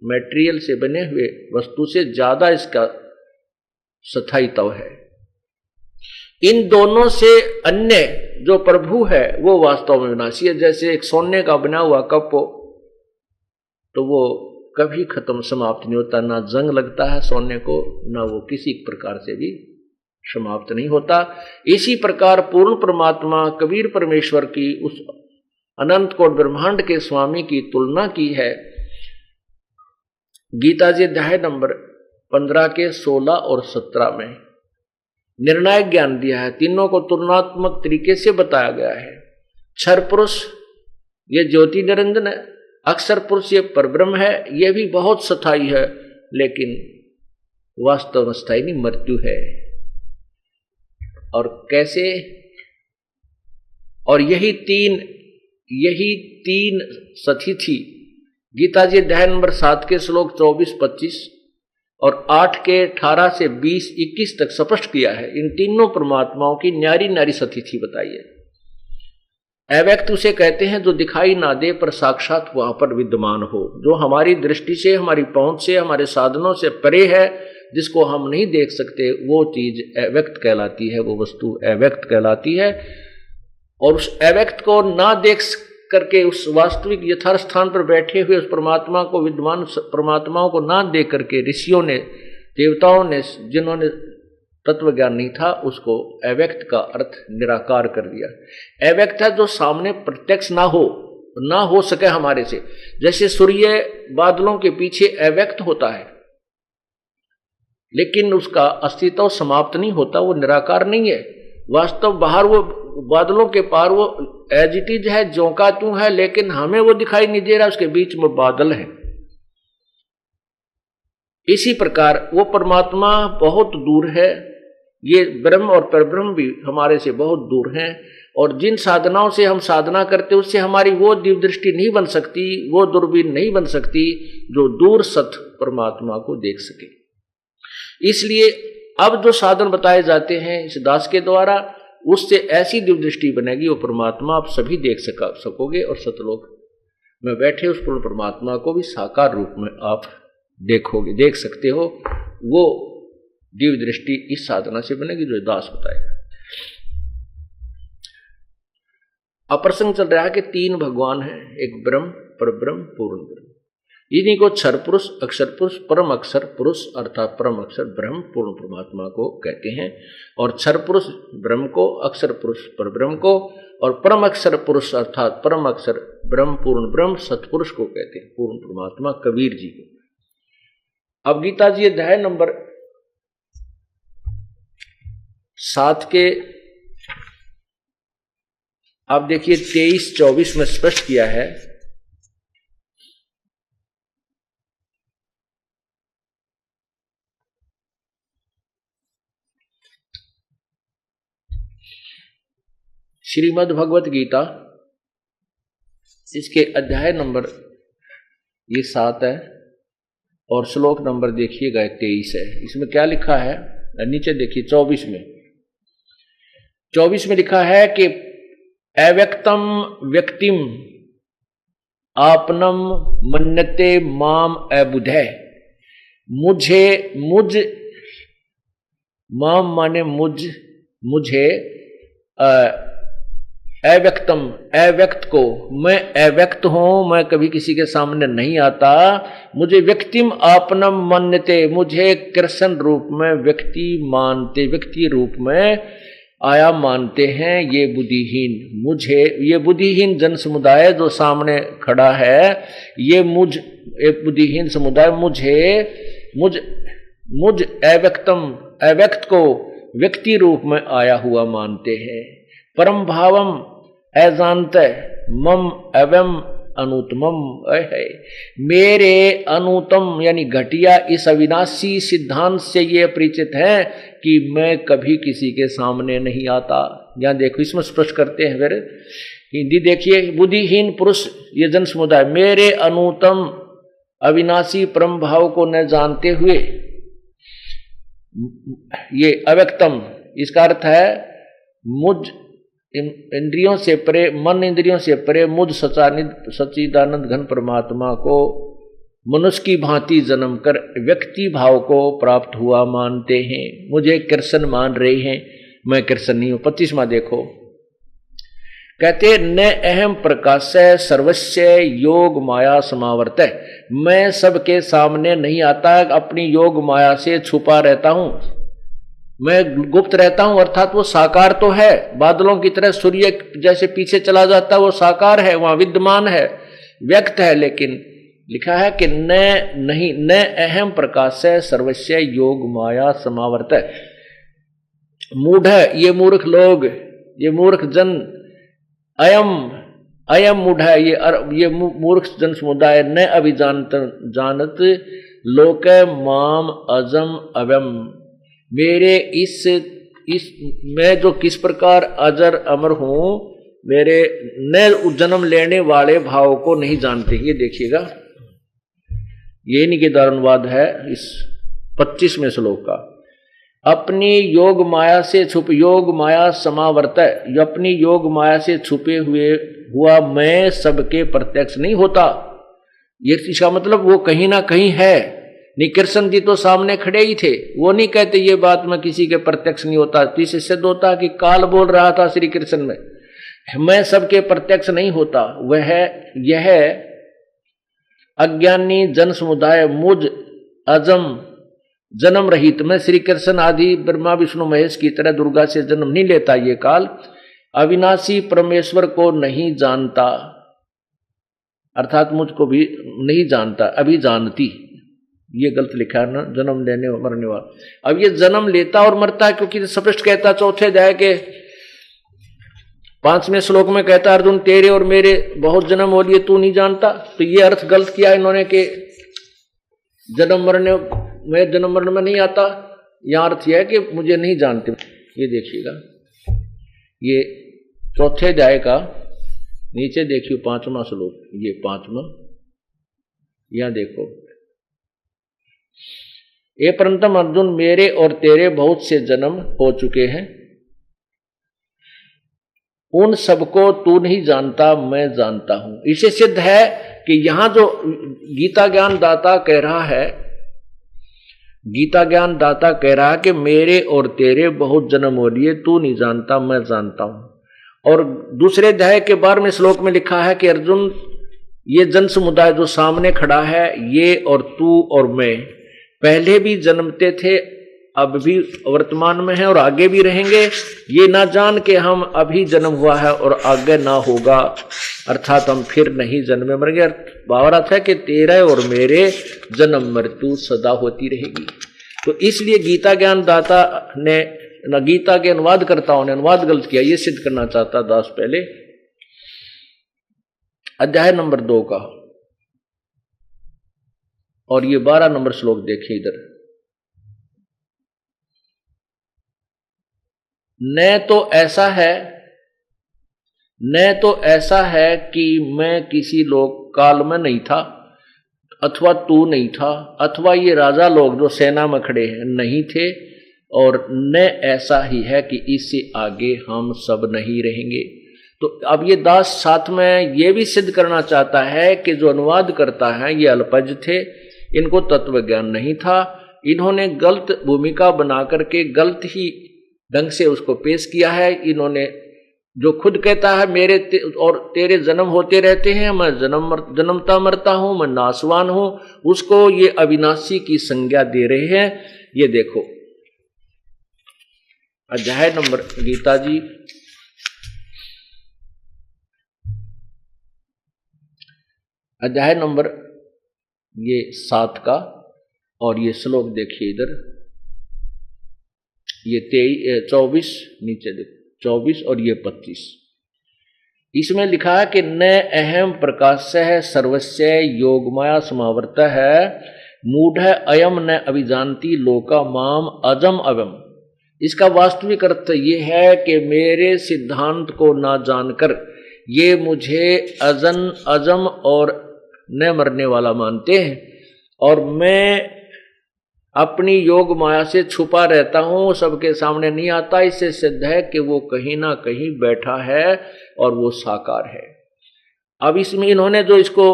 मटेरियल से बने हुए वस्तु से ज्यादा इसका स्थायित्व है। इन दोनों से अन्य जो प्रभु है वो वास्तव में विनाशी है। जैसे एक सोने का बना हुआ कप हो, तो वो कभी खत्म समाप्त नहीं होता, ना जंग लगता है सोने को, ना वो किसी प्रकार से भी समाप्त नहीं होता। इसी प्रकार पूर्ण परमात्मा कबीर परमेश्वर की उस अनंत कोट ब्रह्मांड के स्वामी की तुलना की है गीता जी अध्याय नंबर 15 के 16 और 17 में। निर्णायक ज्ञान दिया है, तीनों को तुलनात्मक तरीके से बताया गया है। क्षर पुरुष ये ज्योति निरंजन है, अक्षर पुरुष ये परब्रह्म है, ये भी बहुत स्थायी है, लेकिन वास्तव में स्थायी नहीं, मृत्यु है। और कैसे? और यही तीन सती थी। गीता जी अध्याय नंबर 7 के श्लोक 24-25 और 8 के 18 से 20-21 तक स्पष्ट किया है। इन तीनों परमात्माओं की न्यारी न्यारी सतिथि बताइए। अव्यक्त उसे कहते हैं जो दिखाई ना दे पर साक्षात वहां पर विद्यमान हो, जो हमारी दृष्टि से, हमारी पहुंच से, हमारे साधनों से परे है, जिसको हम नहीं देख सकते, वो चीज अव्यक्त कहलाती है, वो वस्तु अव्यक्त कहलाती है। और उस अव्यक्त को ना देख करके उस वास्तविक यथार्थ स्थान पर बैठे हुए उस परमात्मा को, विद्यमान परमात्माओं को ना देख करके ऋषियों ने, देवताओं ने, जिन्होंने तत्व ज्ञान नहीं था, उसको अव्यक्त का अर्थ निराकार कर दिया। अव्यक्त है जो सामने प्रत्यक्ष ना हो सके हमारे से। जैसे सूर्य बादलों के पीछे अव्यक्त होता है, लेकिन उसका अस्तित्व समाप्त नहीं होता, वो निराकार नहीं है। वास्तव बाहर वो बादलों के पार वो एज इट इज है, ज्यों का त्यों है, लेकिन हमें वो दिखाई नहीं दे रहा, उसके बीच में बादल है। इसी प्रकार वो परमात्मा बहुत दूर है, ये ब्रह्म और परब्रह्म भी हमारे से बहुत दूर हैं। और जिन साधनाओं से हम साधना करते उससे हमारी वो दिव्य दृष्टि नहीं बन सकती, वो दूरबीन नहीं बन सकती जो दूर सत परमात्मा को देख सके। इसलिए अब जो साधन बताए जाते हैं इस दास के द्वारा, उससे ऐसी दिव्य दृष्टि बनेगी, वो परमात्मा आप सभी देख सकोगे और सतलोक में बैठे उस पूर्ण परमात्मा को भी साकार रूप में आप देखोगे, देख सकते हो। वो दिव्य दृष्टि इस साधना से बनेगी जो दास बताएगा। अप्रसंग चल रहा है कि 3 भगवान हैं, एक ब्रह्म, परब्रह्म, पूर्ण ब्रह्म। इन्हीं को क्षर पुरुष, अक्षर पुरुष, परम अक्षर पुरुष अर्थात परम अक्षर ब्रह्म पूर्ण परमात्मा को कहते हैं। और क्षर पुरुष ब्रह्म को, अक्षर पुरुष परब्रह्म को, और परम अक्षर पुरुष अर्थात परम अक्षर ब्रह्म पूर्ण ब्रह्म सतपुरुष को कहते हैं, पूर्ण परमात्मा कबीर जी को। अब गीता जी अध्याय नंबर 7 के आप देखिए 23-24 में स्पष्ट किया है। श्रीमद् भगवत गीता, इसके अध्याय नंबर ये 7 है और श्लोक नंबर देखिएगा 23 है। इसमें क्या लिखा है? नीचे देखिए 24 में लिखा है कि अव्यक्तम व्यक्तिम आपनम मन्यते माम अबुधे। मुझ माम माने मुझे अव्यक्तम, अव्यक्त को, मैं अव्यक्त हूं, मैं कभी किसी के सामने नहीं आता। मुझे व्यक्तिम आपनम मन्यते, मुझे कृष्ण रूप में व्यक्ति मानते, व्यक्ति रूप में आया मानते हैं ये बुद्धिहीन। मुझे ये बुद्धिहीन जन समुदाय जो सामने खड़ा है, ये एक बुद्धिहीन समुदाय मुझ अव्यक्तम, अव्यक्त को व्यक्ति रूप में आया हुआ मानते हैं। परम भावम अजानत मम अवम अनुतमम है, मेरे अनुतम यानी घटिया इस अविनाशी सिद्धांत से ये परिचित है कि मैं कभी किसी के सामने नहीं आता। यहाँ देखो इसमें स्पष्ट करते हैं। फिर हिंदी देखिए, बुद्धिहीन पुरुष ये जन समुदाय मेरे अनुतम अविनाशी परम भाव को न जानते हुए, ये अव्यक्तम इसका अर्थ है मुझ इंद्रियों से परे, मन इंद्रियों से परे मुझ सच्चिदानंद घन परमात्मा को मनुष्य की भांति जन्म कर व्यक्ति भाव को प्राप्त हुआ मानते हैं। मुझे कृष्ण मान रहे हैं, मैं कृष्ण नहीं हूं। 25वां देखो, कहते न अहम प्रकाशय सर्वस्य योग माया समावर्त। मैं सबके सामने नहीं आता, अपनी योग माया से छुपा रहता हूं, मैं गुप्त रहता हूं। अर्थात वो साकार तो है, बादलों की तरह सूर्य जैसे पीछे चला जाता है वो साकार है, वहां विद्यमान है, व्यक्त है। लेकिन लिखा है कि न अहम प्रकाशय सर्वस्य योग माया समावर्त। मूढ़, ये मूर्ख लोग, ये मूर्ख जन, अयम मूढ़ है, ये मूर्ख जन समुदाय न जानत लोक माम अजम अवम। मेरे इस मैं जो किस प्रकार अजर अमर हूं, मेरे न जन्म लेने वाले भाव को नहीं जानते। ये देखिएगा, ये निकेदार अनुवाद है इस 25वें श्लोक का। अपनी योग माया से योग माया समावर्त, अपनी योग माया से छुपे हुआ मैं सबके प्रत्यक्ष नहीं होता। ये इसका मतलब वो कहीं ना कहीं है। कृष्ण जी तो सामने खड़े ही थे, वो नहीं कहते ये बात मैं किसी के प्रत्यक्ष नहीं होता। तो इससे सिद्ध होता कि काल बोल रहा था श्री कृष्ण में, मैं सबके प्रत्यक्ष नहीं होता। यह अज्ञानी जन समुदाय मुझ अजम जन्म रहित, मैं श्री कृष्ण आदि ब्रह्मा विष्णु महेश की तरह दुर्गा से जन्म नहीं लेता। ये काल अविनाशी परमेश्वर को नहीं जानता, अर्थात मुझको भी नहीं जानता, अभी जानती। ये गलत लिखा है ना, जन्म लेने मरने वाला। अब ये जन्म लेता और मरता है, क्योंकि स्पष्ट कहता चौथे अध्याय के 5वें श्लोक में कहता अर्जुन तेरे और मेरे बहुत जन्म हो लिए, तू नहीं जानता। तो ये अर्थ गलत किया इन्होंने कि जन्म मरने में नहीं आता। यह अर्थ यह है कि मुझे नहीं जानते। ये देखिएगा, ये चौथे अध्याय का नीचे देखिए 5वां श्लोक, ये 5वां, यहां देखो, ये परंतम अर्जुन मेरे और तेरे बहुत से जन्म हो चुके हैं, उन सबको तू नहीं जानता, मैं जानता हूं। इसे सिद्ध है कि यहां जो गीता ज्ञान दाता कह रहा है, गीता ज्ञान दाता कह रहा है कि मेरे और तेरे बहुत जन्म हो लिए, तू नहीं जानता, मैं जानता हूं। और दूसरे अध्याय के 12वें श्लोक में लिखा है कि अर्जुन ये जन समुदाय जो सामने खड़ा है, ये और तू और मैं पहले भी जन्मते थे, अब भी वर्तमान में है और आगे भी रहेंगे। ये ना जान के हम अभी जन्म हुआ है और आगे ना होगा, अर्थात हम फिर नहीं जन्मे मरेंगे। भावार्थ है कि तेरे और मेरे जन्म मृत्यु सदा होती रहेगी। तो इसलिए गीता ज्ञान दाता ने, गीता के अनुवादकर्ताओं ने अनुवाद गलत किया, ये सिद्ध करना चाहता दास पहले। अध्याय नंबर 2 का और ये 12 नंबर श्लोक देखिए इधर। न तो ऐसा है कि मैं किसी लोक काल में नहीं था, अथवा तू नहीं था, अथवा ये राजा लोग जो सेना में खड़े हैं नहीं थे, और न ऐसा ही है कि इससे आगे हम सब नहीं रहेंगे। तो अब ये दास साथ में ये भी सिद्ध करना चाहता है कि जो अनुवाद करता है ये अल्पज थे, इनको तत्व ज्ञान नहीं था, इन्होंने गलत भूमिका बना करके गलत ही ढंग से उसको पेश किया है। इन्होंने जो खुद कहता है मेरे और तेरे जन्म होते रहते हैं, मैं जन्मता मरता हूं, मैं नासवान हूं, उसको ये अविनाशी की संज्ञा दे रहे हैं। ये देखो अध्याय नंबर, गीता जी अध्याय नंबर ये 7 का, और ये श्लोक देखिए इधर, ये 24 नीचे देखो, 24 और ये 25। इसमें लिखा है कि न अहम प्रकाशः सर्वस्य योगमाया समावर्त है, मूढ़ अयम न अभिजानती लोका माम अजम अवम। इसका वास्तविक अर्थ ये है कि मेरे सिद्धांत को ना जानकर ये मुझे अजम और न मरने वाला मानते हैं, और मैं अपनी योग माया से छुपा रहता हूं, सबके सामने नहीं आता। इससे सिद्ध है कि वो कहीं ना कहीं बैठा है और वो साकार है। अब इसमें इन्होंने जो इसको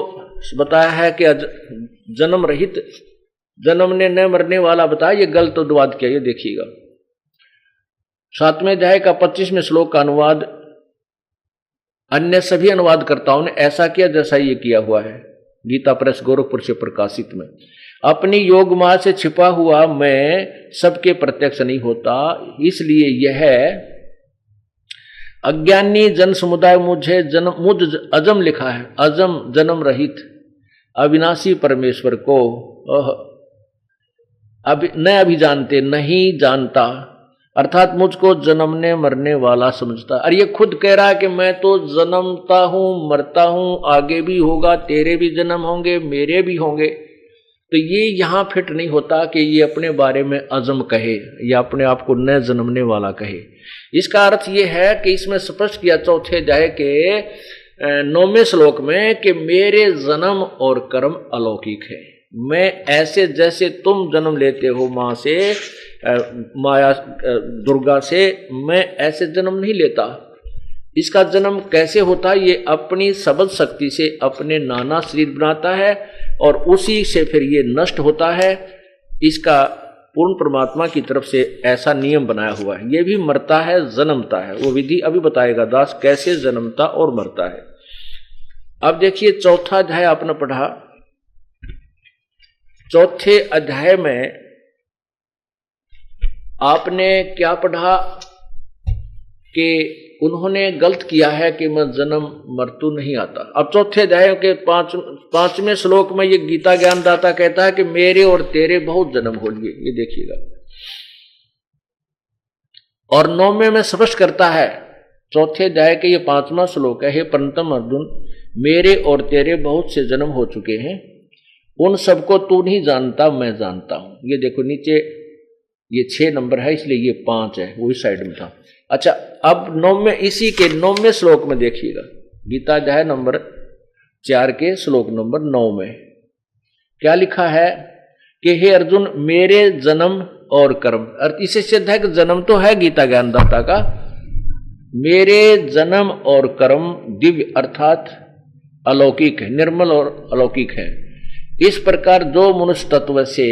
बताया है कि जन्म रहित, जन्म ने न मरने वाला बताया, ये गलत अनुवाद किया। ये देखिएगा 7वें अध्याय का 25वें श्लोक का अनुवाद अन्य सभी अनुवादकर्ताओं ने ऐसा किया जैसा ये किया हुआ है गीता प्रेस गोरखपुर से प्रकाशित में। अपनी योग माया से छिपा हुआ मैं सबके प्रत्यक्ष नहीं होता, इसलिए यह अज्ञानी जन समुदाय मुझे मुझ अजम लिखा है, अजम जन्म रहित अविनाशी परमेश्वर को अभी जानते नहीं जानता, अर्थात मुझको जन्मने मरने वाला समझता। और ये खुद कह रहा है कि मैं तो जन्मता हूं, मरता हूं, आगे भी होगा, तेरे भी जन्म होंगे, मेरे भी होंगे। तो ये यहां फिट नहीं होता कि ये अपने बारे में अजम कहे या अपने आप को न जन्मने वाला कहे। इसका अर्थ ये है कि इसमें स्पष्ट किया चौथे अध्याय के 9वें श्लोक में कि मेरे जन्म और कर्म अलौकिक है। मैं ऐसे जैसे तुम जन्म लेते हो माँ से, माया दुर्गा से, मैं ऐसे जन्म नहीं लेता। इसका जन्म कैसे होता है? ये अपनी सबल शक्ति से अपने नाना शरीर बनाता है और उसी से फिर ये नष्ट होता है। इसका पूर्ण परमात्मा की तरफ से ऐसा नियम बनाया हुआ है। ये भी मरता है, जन्मता है। वो विधि अभी बताएगा दास कैसे जन्मता और मरता है। अब देखिए चौथा अध्याय आपने पढ़ा। चौथे अध्याय में आपने क्या पढ़ा कि उन्होंने गलत किया है कि मैं जन्म मृत्यु नहीं आता। अब चौथे अध्याय के 5वें श्लोक में ये गीता ज्ञानदाता कहता है कि मेरे और तेरे बहुत जन्म होंगे, ये देखिएगा। और 9वें में स्पष्ट करता है, चौथे अध्याय के ये 5वां श्लोक है, हे परंतम अर्जुन, मेरे और तेरे बहुत से जन्म हो चुके हैं, उन सबको तू नहीं जानता, मैं जानता हूं। ये देखो नीचे ये 6 नंबर है, इसलिए ये 5 है, वो इस साइड में था। अच्छा, अब 9वें इसी के 9वें श्लोक में देखिएगा, गीता अध्याय नंबर 4 के श्लोक नंबर 9 में क्या लिखा है कि हे अर्जुन, मेरे जन्म और कर्म, अर्थ इसे सिद्ध है कि जन्म तो है गीता ज्ञानदाता का, मेरे जन्म और कर्म दिव्य अर्थात अलौकिक है, निर्मल और अलौकिक है। इस प्रकार जो मनुष्य तत्व से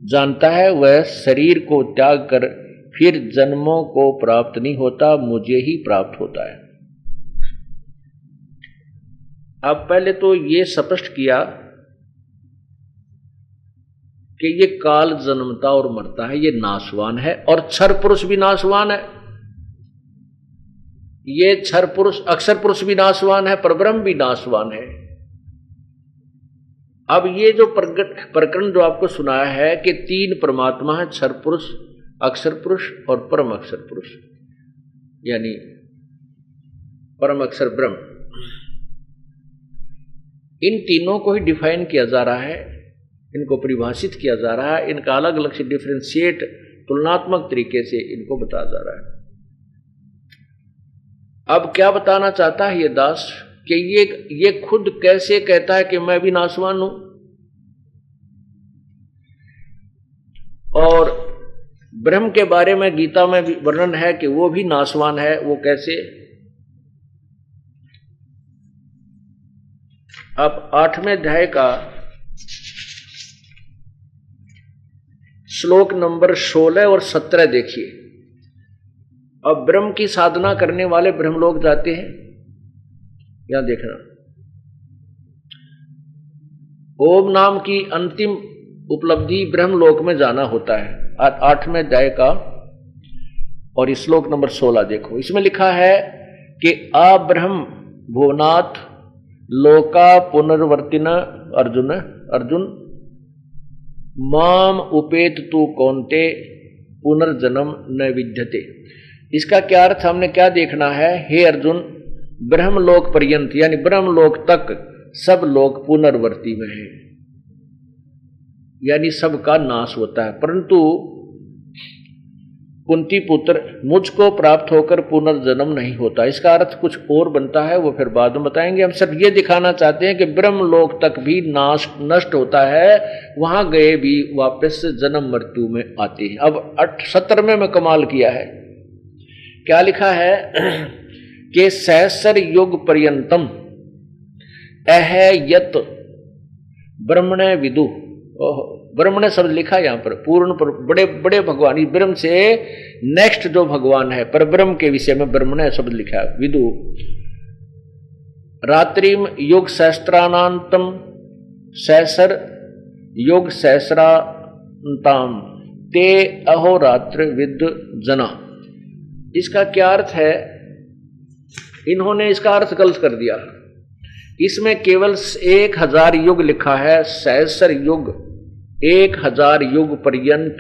जानता है वह शरीर को त्याग कर फिर जन्मों को प्राप्त नहीं होता, मुझे ही प्राप्त होता है। अब पहले तो ये स्पष्ट किया कि ये काल जन्मता और मरता है, ये नाशवान है, और क्षर पुरुष भी नाशवान है। ये क्षर पुरुष अक्षर पुरुष भी नाशवान है, परब्रह्म भी नाशवान है। अब ये जो प्रकरण जो आपको सुनाया है कि 3 परमात्मा है, क्षर पुरुष, अक्षर पुरुष और परम अक्षर पुरुष, यानी परम अक्षर ब्रह्म, इन तीनों को ही डिफाइन किया जा रहा है, इनको परिभाषित किया जा रहा है, इनका अलग अलग से डिफरेंशिएट तुलनात्मक तरीके से इनको बताया जा रहा है। अब क्या बताना चाहता है ये दास कि ये खुद कैसे कहता है कि मैं भी नाशवान हूं, और ब्रह्म के बारे में गीता में भी वर्णन है कि वो भी नाशवान है। वो कैसे? अब 8वें अध्याय का श्लोक नंबर 16 और 17 देखिए। अब ब्रह्म की साधना करने वाले ब्रह्मलोक जाते हैं, यहां देखना, ओम नाम की अंतिम उपलब्धि ब्रह्मलोक में जाना होता है। 8वें अध्याय का और इस श्लोक नंबर 16 देखो, इसमें लिखा है कि अब्रह्म भुवनाथ लोका पुनर्वर्तिन अर्जुन माम उपेत तु कौन्ते पुनर्जन्म न विद्यते। इसका क्या अर्थ हमने क्या देखना है? हे अर्जुन, ब्रह्मलोक पर्यंत यानी ब्रह्मलोक तक सब लोग पुनर्वर्ती में हैं, यानी सबका नाश होता है, परंतु कुंती पुत्र मुझको प्राप्त होकर पुनर्जन्म नहीं होता। इसका अर्थ कुछ और बनता है, वो फिर बाद में बताएंगे। हम सिर्फ ये दिखाना चाहते हैं कि ब्रह्मलोक तक भी नाश नष्ट होता है, वहां गए भी वापस जन्म मृत्यु में आते हैं। अब 17वें में कमाल किया है, क्या लिखा है कि सहस्र युग पर्यंतम अहयत ब्रह्मणे विदु। ब्रह्मणे शब्द लिखा यहां पर पूर्ण पर, बड़े बड़े भगवान, इस ब्रह्म से नेक्स्ट जो भगवान है पर ब्रह्म के विषय में ब्रह्मणे शब्द लिखा है, विदु रात्रिम युग सहस्त्रानांतम सहस्र युग सहस्रांताम ते अहोरात्र विद जना। इसका क्या अर्थ है? इन्होंने इसका अर्थ गलत कर दिया। इसमें केवल 1000 युग लिखा है, सहस्र युग 1000 युग पर्यंत,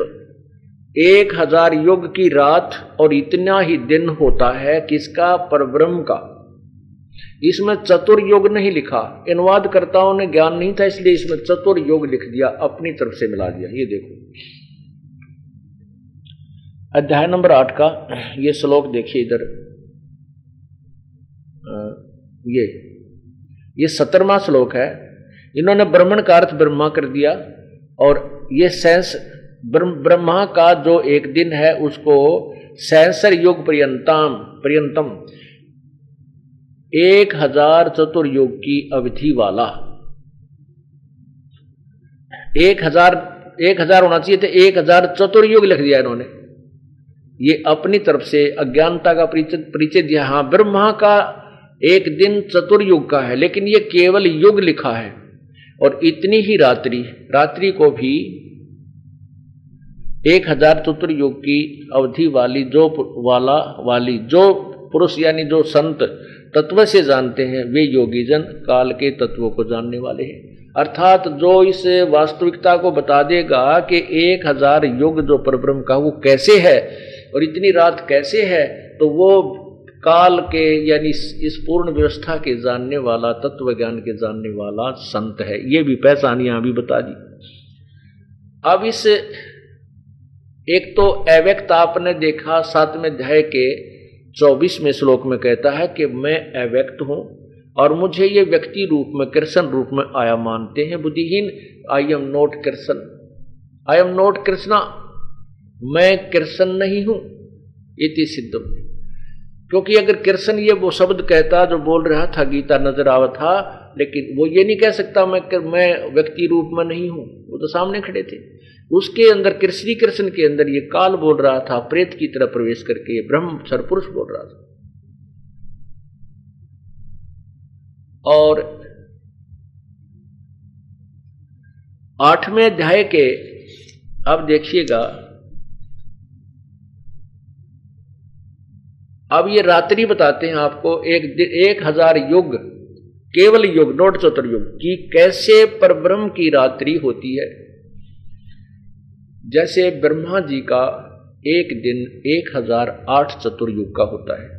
1000 युग की रात और इतना ही दिन होता है किसका? परब्रह्म का। इसमें चतुर्युग नहीं लिखा, अनुवादकर्ताओं ने ज्ञान नहीं था इसलिए इसमें चतुर्युग लिख दिया, अपनी तरफ से मिला दिया। ये देखो अध्याय नंबर 8 का ये श्लोक देखिए इधर, ये 17वां श्लोक है। इन्होंने ब्राह्मण का अर्थ ब्रह्मा कर दिया और ये सहस्र ब्रह्मा का जो एक दिन है उसको सहस्र युग पर्यंतम 1000 चतुर्युग की अवधि वाला। 1000 होना चाहिए थे, 1000 चतुर्युग लिख दिया इन्होंने। ये अपनी तरफ से अज्ञानता का परिचय दिया। हाँ, ब्रह्मा का एक दिन चतुर्युग का है, लेकिन ये केवल युग लिखा है। और इतनी ही रात्रि को भी 1000 चतुर्युग की अवधि वाली जो पुरुष यानी जो संत तत्व से जानते हैं वे योगी जन काल के तत्वों को जानने वाले हैं। अर्थात जो इस वास्तविकता को बता देगा कि 1000 युग जो परब्रह्म का वो कैसे है और इतनी रात कैसे है, तो वो काल के यानी इस पूर्ण व्यवस्था के जानने वाला, तत्व ज्ञान के जानने वाला संत है। ये भी पहचान यहां भी बता दी। अब इस एक तो अव्यक्त आपने देखा 7वें अध्याय के 24वें श्लोक में कहता है कि मैं अव्यक्त हूं और मुझे ये व्यक्ति रूप में कृष्ण रूप में आया मानते हैं बुद्धिहीन। I am not Krishna, I am not Krishna, मैं कृष्ण नहीं हूं। इति सिद्धम, क्योंकि अगर कृष्ण ये वो शब्द कहता जो बोल रहा था गीता नजर आवा था, लेकिन वो ये नहीं कह सकता मैं व्यक्ति रूप में नहीं हूं, वो तो सामने खड़े थे। उसके अंदर श्री कृष्ण के अंदर ये काल बोल रहा था, प्रेत की तरह प्रवेश करके ये ब्रह्म सरपुरुष बोल रहा था। और 8वें अध्याय के अब देखिएगा, अब ये रात्रि बताते हैं आपको 1000 युग, केवल युग नोट चतुर्युग की कैसे परब्रह्म की रात्रि होती है। जैसे ब्रह्मा जी का एक दिन 1008 चतुर्युग का होता है,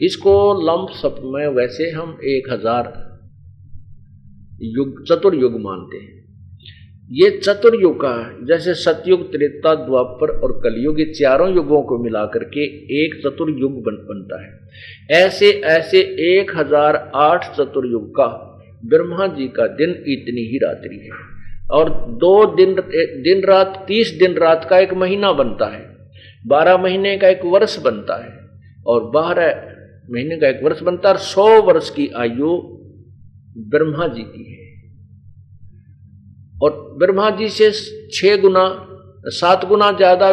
इसको लंब सप में वैसे हम 1000 युग चतुर्युग मानते हैं। ये चतुर्युग का जैसे सतयुग, त्रेता, द्वापर और कलयुग, ये चारों युगों को मिलाकर के एक चतुर्युग बनता है। ऐसे 1008 चतुर्युग का ब्रह्मा जी का दिन इतनी ही रात्रि है और 2 दिन रात 30 दिन रात का एक महीना बनता है, 12 महीने का एक वर्ष बनता है और 12 महीने का एक वर्ष बनता है। 100 वर्ष की आयु ब्रह्मा जी की है और ब्रह्मा जी से 7 गुना ज्यादा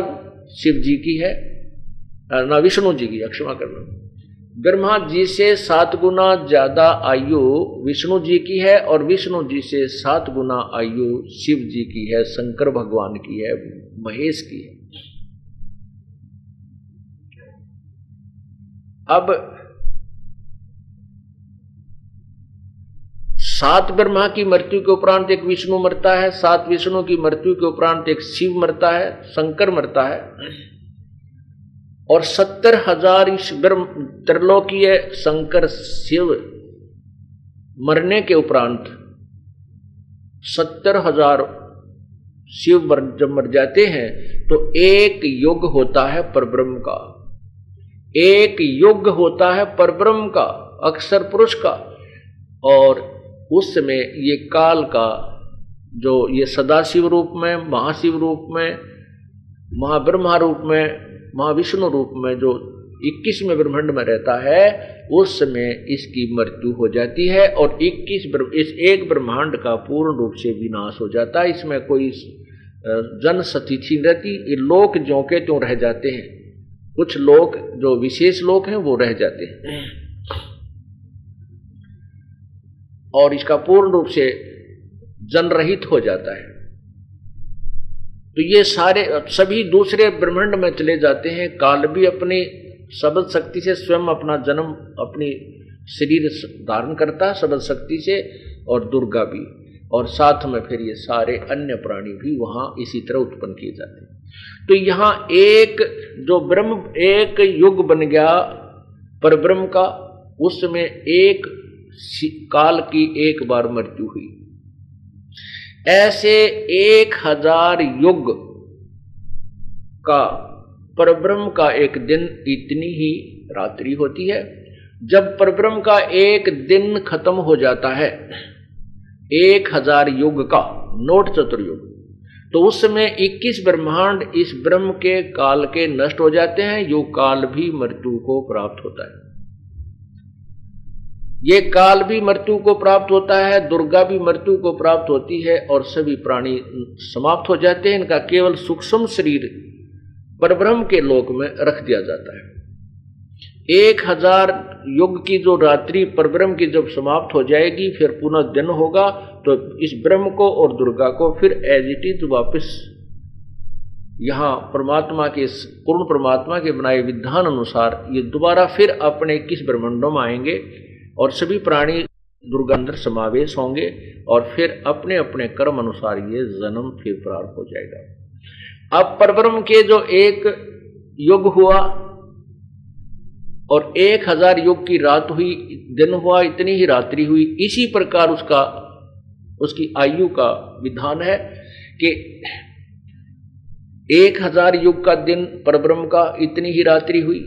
शिव जी की है, ना विष्णु जी की, क्षमा करना। ब्रह्मा जी से 7 गुना ज्यादा आयु विष्णु जी की है और विष्णु जी से 7 गुना आयु शिव जी की है, शंकर भगवान की है, महेश की है। अब 7 ब्रह्मा की मृत्यु के उपरांत एक विष्णु मरता है, 7 विष्णु की मृत्यु के उपरांत एक शिव मरता है, शंकर मरता है और 70,000 त्रिलोकीय शंकर शिव मरने के उपरांत 70,000 शिव जब मर जाते हैं तो एक युग होता है परब्रह्म का, एक युग होता है परब्रह्म का, अक्षर पुरुष का। और उस समय ये काल का जो ये सदाशिव रूप में, महाशिव रूप में, महाब्रह्मा रूप में, महाविष्णु रूप में जो 21वें ब्रह्मांड में रहता है, उस समय इसकी मृत्यु हो जाती है और इस एक ब्रह्मांड का पूर्ण रूप से विनाश हो जाता है। इसमें कोई जन स्थिति नहीं रहती, ये लोक ज्यों के त्यों रह जाते हैं। कुछ लोग जो विशेष लोग हैं वो रह जाते हैं। और इसका पूर्ण रूप से जनरहित हो जाता है। तो ये सारे सभी दूसरे ब्रह्मांड में चले जाते हैं। काल भी अपनी शब्द शक्ति से स्वयं अपना जन्म, अपनी शरीर धारण करता है शब्द शक्ति से, और दुर्गा भी, और साथ में फिर ये सारे अन्य प्राणी भी वहां इसी तरह उत्पन्न किए जाते हैं। तो यहाँ एक जो ब्रह्म एक युग बन गया परब्रह्म का, उसमें एक काल की एक बार मृत्यु हुई। ऐसे 1000 युग का परब्रह्म का एक दिन इतनी ही रात्रि होती है। जब परब्रह्म का एक दिन खत्म हो जाता है 1000 युग का, नोट चतुर्युग, तो उस समय 21 ब्रह्मांड इस ब्रह्म के काल के नष्ट हो जाते हैं। यो काल भी मृत्यु को प्राप्त होता है। ये काल भी मृत्यु को प्राप्त होता है, दुर्गा भी मृत्यु को प्राप्त होती है, और सभी प्राणी समाप्त हो जाते हैं। इनका केवल सूक्ष्म शरीर परब्रह्म के लोक में रख दिया जाता है। 1000 युग की जो रात्रि परब्रह्म की जब समाप्त हो जाएगी, फिर पुनः दिन होगा, तो इस ब्रह्म को और दुर्गा को फिर एज इट इज वापिस यहाँ परमात्मा के, पूर्ण परमात्मा के बनाए विधान अनुसार ये दोबारा फिर अपने 21 ब्रह्मांडों में आएंगे, और सभी प्राणी दुर्गा अंदर समावेश होंगे, और फिर अपने अपने कर्म अनुसार ये जन्म फिर प्रारंभ हो जाएगा। अब परब्रह्म के जो एक युग हुआ और 1000 युग की रात हुई, दिन हुआ, इतनी ही रात्रि हुई। इसी प्रकार उसकी आयु का विधान है कि 1000 युग का दिन परब्रह्म का, इतनी ही रात्रि हुई,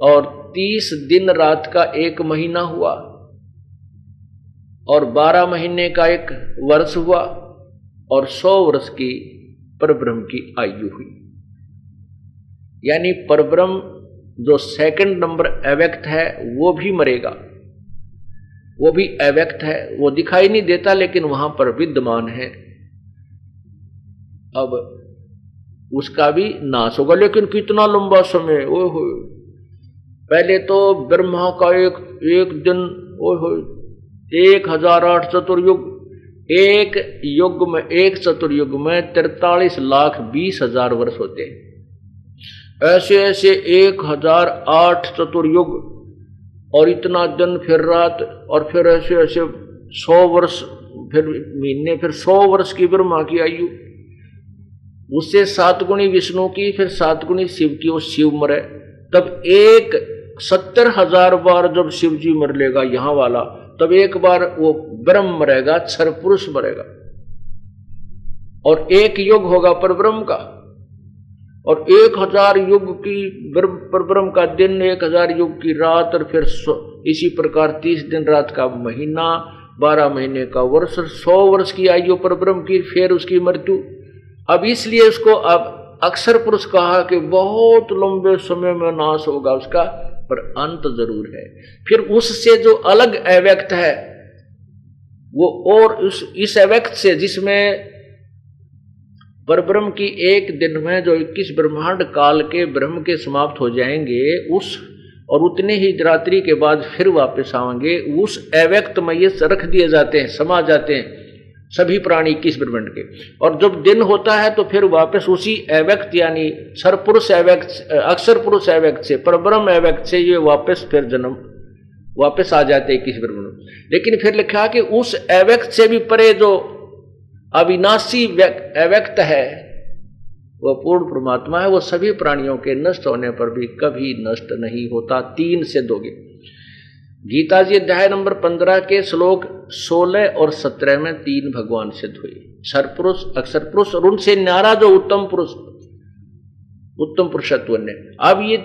और 30 दिन रात का एक महीना हुआ, और 12 महीने का एक वर्ष हुआ, और 100 वर्ष की परब्रह्म की आयु हुई। यानी परब्रह्म जो सेकंड नंबर अव्यक्त है वो भी मरेगा, वो भी अव्यक्त है, वो दिखाई नहीं देता लेकिन वहां पर विद्यमान है। अब उसका भी नाश होगा, लेकिन कितना लंबा समय, ओहो। पहले तो ब्रह्मा का एक दिन, ओहो, 1008 चतुर्युग, एक युग में, एक चतुर्युग में 43,20,000 वर्ष होते हैं। ऐसे ऐसे 1008 चतुर्युग, और इतना दिन फिर रात, और फिर ऐसे ऐसे 100 वर्ष, फिर महीने, फिर 100 वर्ष की ब्रह्मा की आयु, उससे 7 गुणी विष्णु की, फिर 7 गुणी शिव की, वो शिव मरे। तब 70,000 बार जब शिव जी मर लेगा यहां वाला, तब एक बार वो ब्रह्म मरेगा, क्षर पुरुष मरेगा, और एक युग होगा परब्रह्म का। और 1000 युग की परब्रह्म का दिन, 1000 युग की रात, और फिर इसी प्रकार 30 दिन रात का महीना, 12 महीने का वर्ष, 100 वर्ष की आयु परब्रह्म की, फिर उसकी मृत्यु। अब इसलिए उसको अब अक्षर पुरुष कहा कि बहुत लंबे समय में नाश होगा उसका, पर अंत जरूर है। फिर उससे जो अलग अव्यक्त है वो, और इस अव्यक्त से जिसमें परब्रह्म की एक दिन में जो 21 ब्रह्मांड काल के ब्रह्म के समाप्त हो जाएंगे, उस और उतने ही रात्रि के बाद फिर वापस आएंगे, उस अव्यक्त में ये रख दिए जाते हैं, समा जाते हैं सभी प्राणी 21 ब्रह्मांड के। और जब दिन होता है तो फिर वापस उसी अव्यक्त यानी क्षर पुरुष अव्यक्त, अक्षर पुरुष अव्यक्त से, परब्रह्म अव्यक्त से ये वापस फिर जन्म वापस आ जाते 21 ब्रह्मांड। लेकिन फिर लिखा कि उस अव्यक्त से भी परे जो अविनाशी अव्यक्त है, वो पूर्ण परमात्मा है, वो सभी प्राणियों के नष्ट होने पर भी कभी नष्ट नहीं होता। 3 से दोगे। गीता जी अध्याय नंबर 15 के श्लोक 16 और 17 में 3 भगवान सिद्ध हुए, क्षर पुरुष, अक्षर पुरुष, और उनसे न्यारा जो उत्तम पुरुष, उत्तम पुरुषत्व ने। अब ये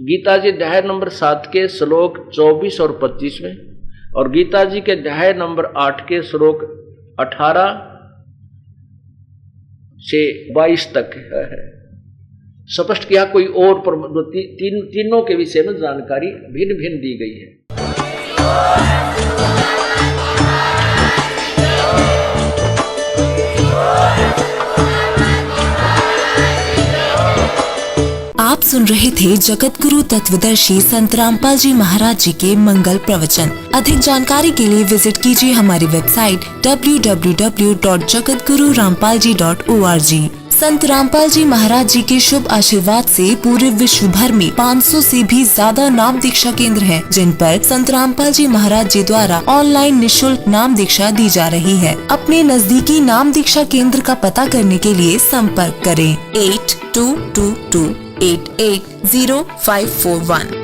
गीता जी अध्याय नंबर 7 के श्लोक 24 और 25 में, और गीता जी के अध्याय नंबर 8 के श्लोक 18 से 22 तक है स्पष्ट किया। कोई और तीनों के विषय में जानकारी भिन्न भिन्न दी गई है। आप सुन रहे थे जगत गुरु तत्वदर्शी संत रामपाल जी महाराज जी के मंगल प्रवचन। अधिक जानकारी के लिए विजिट कीजिए हमारी वेबसाइट www.jagatgururampalji.org। संत रामपाल जी महाराज जी के शुभ आशीर्वाद से पूरे विश्व भर में 500 से भी ज्यादा नाम दीक्षा केंद्र हैं, जिन पर संत रामपाल जी महाराज जी द्वारा ऑनलाइन निशुल्क नाम दीक्षा दी जा रही है। अपने नजदीकी नाम दीक्षा केंद्र का पता करने के लिए संपर्क करें 8222880541।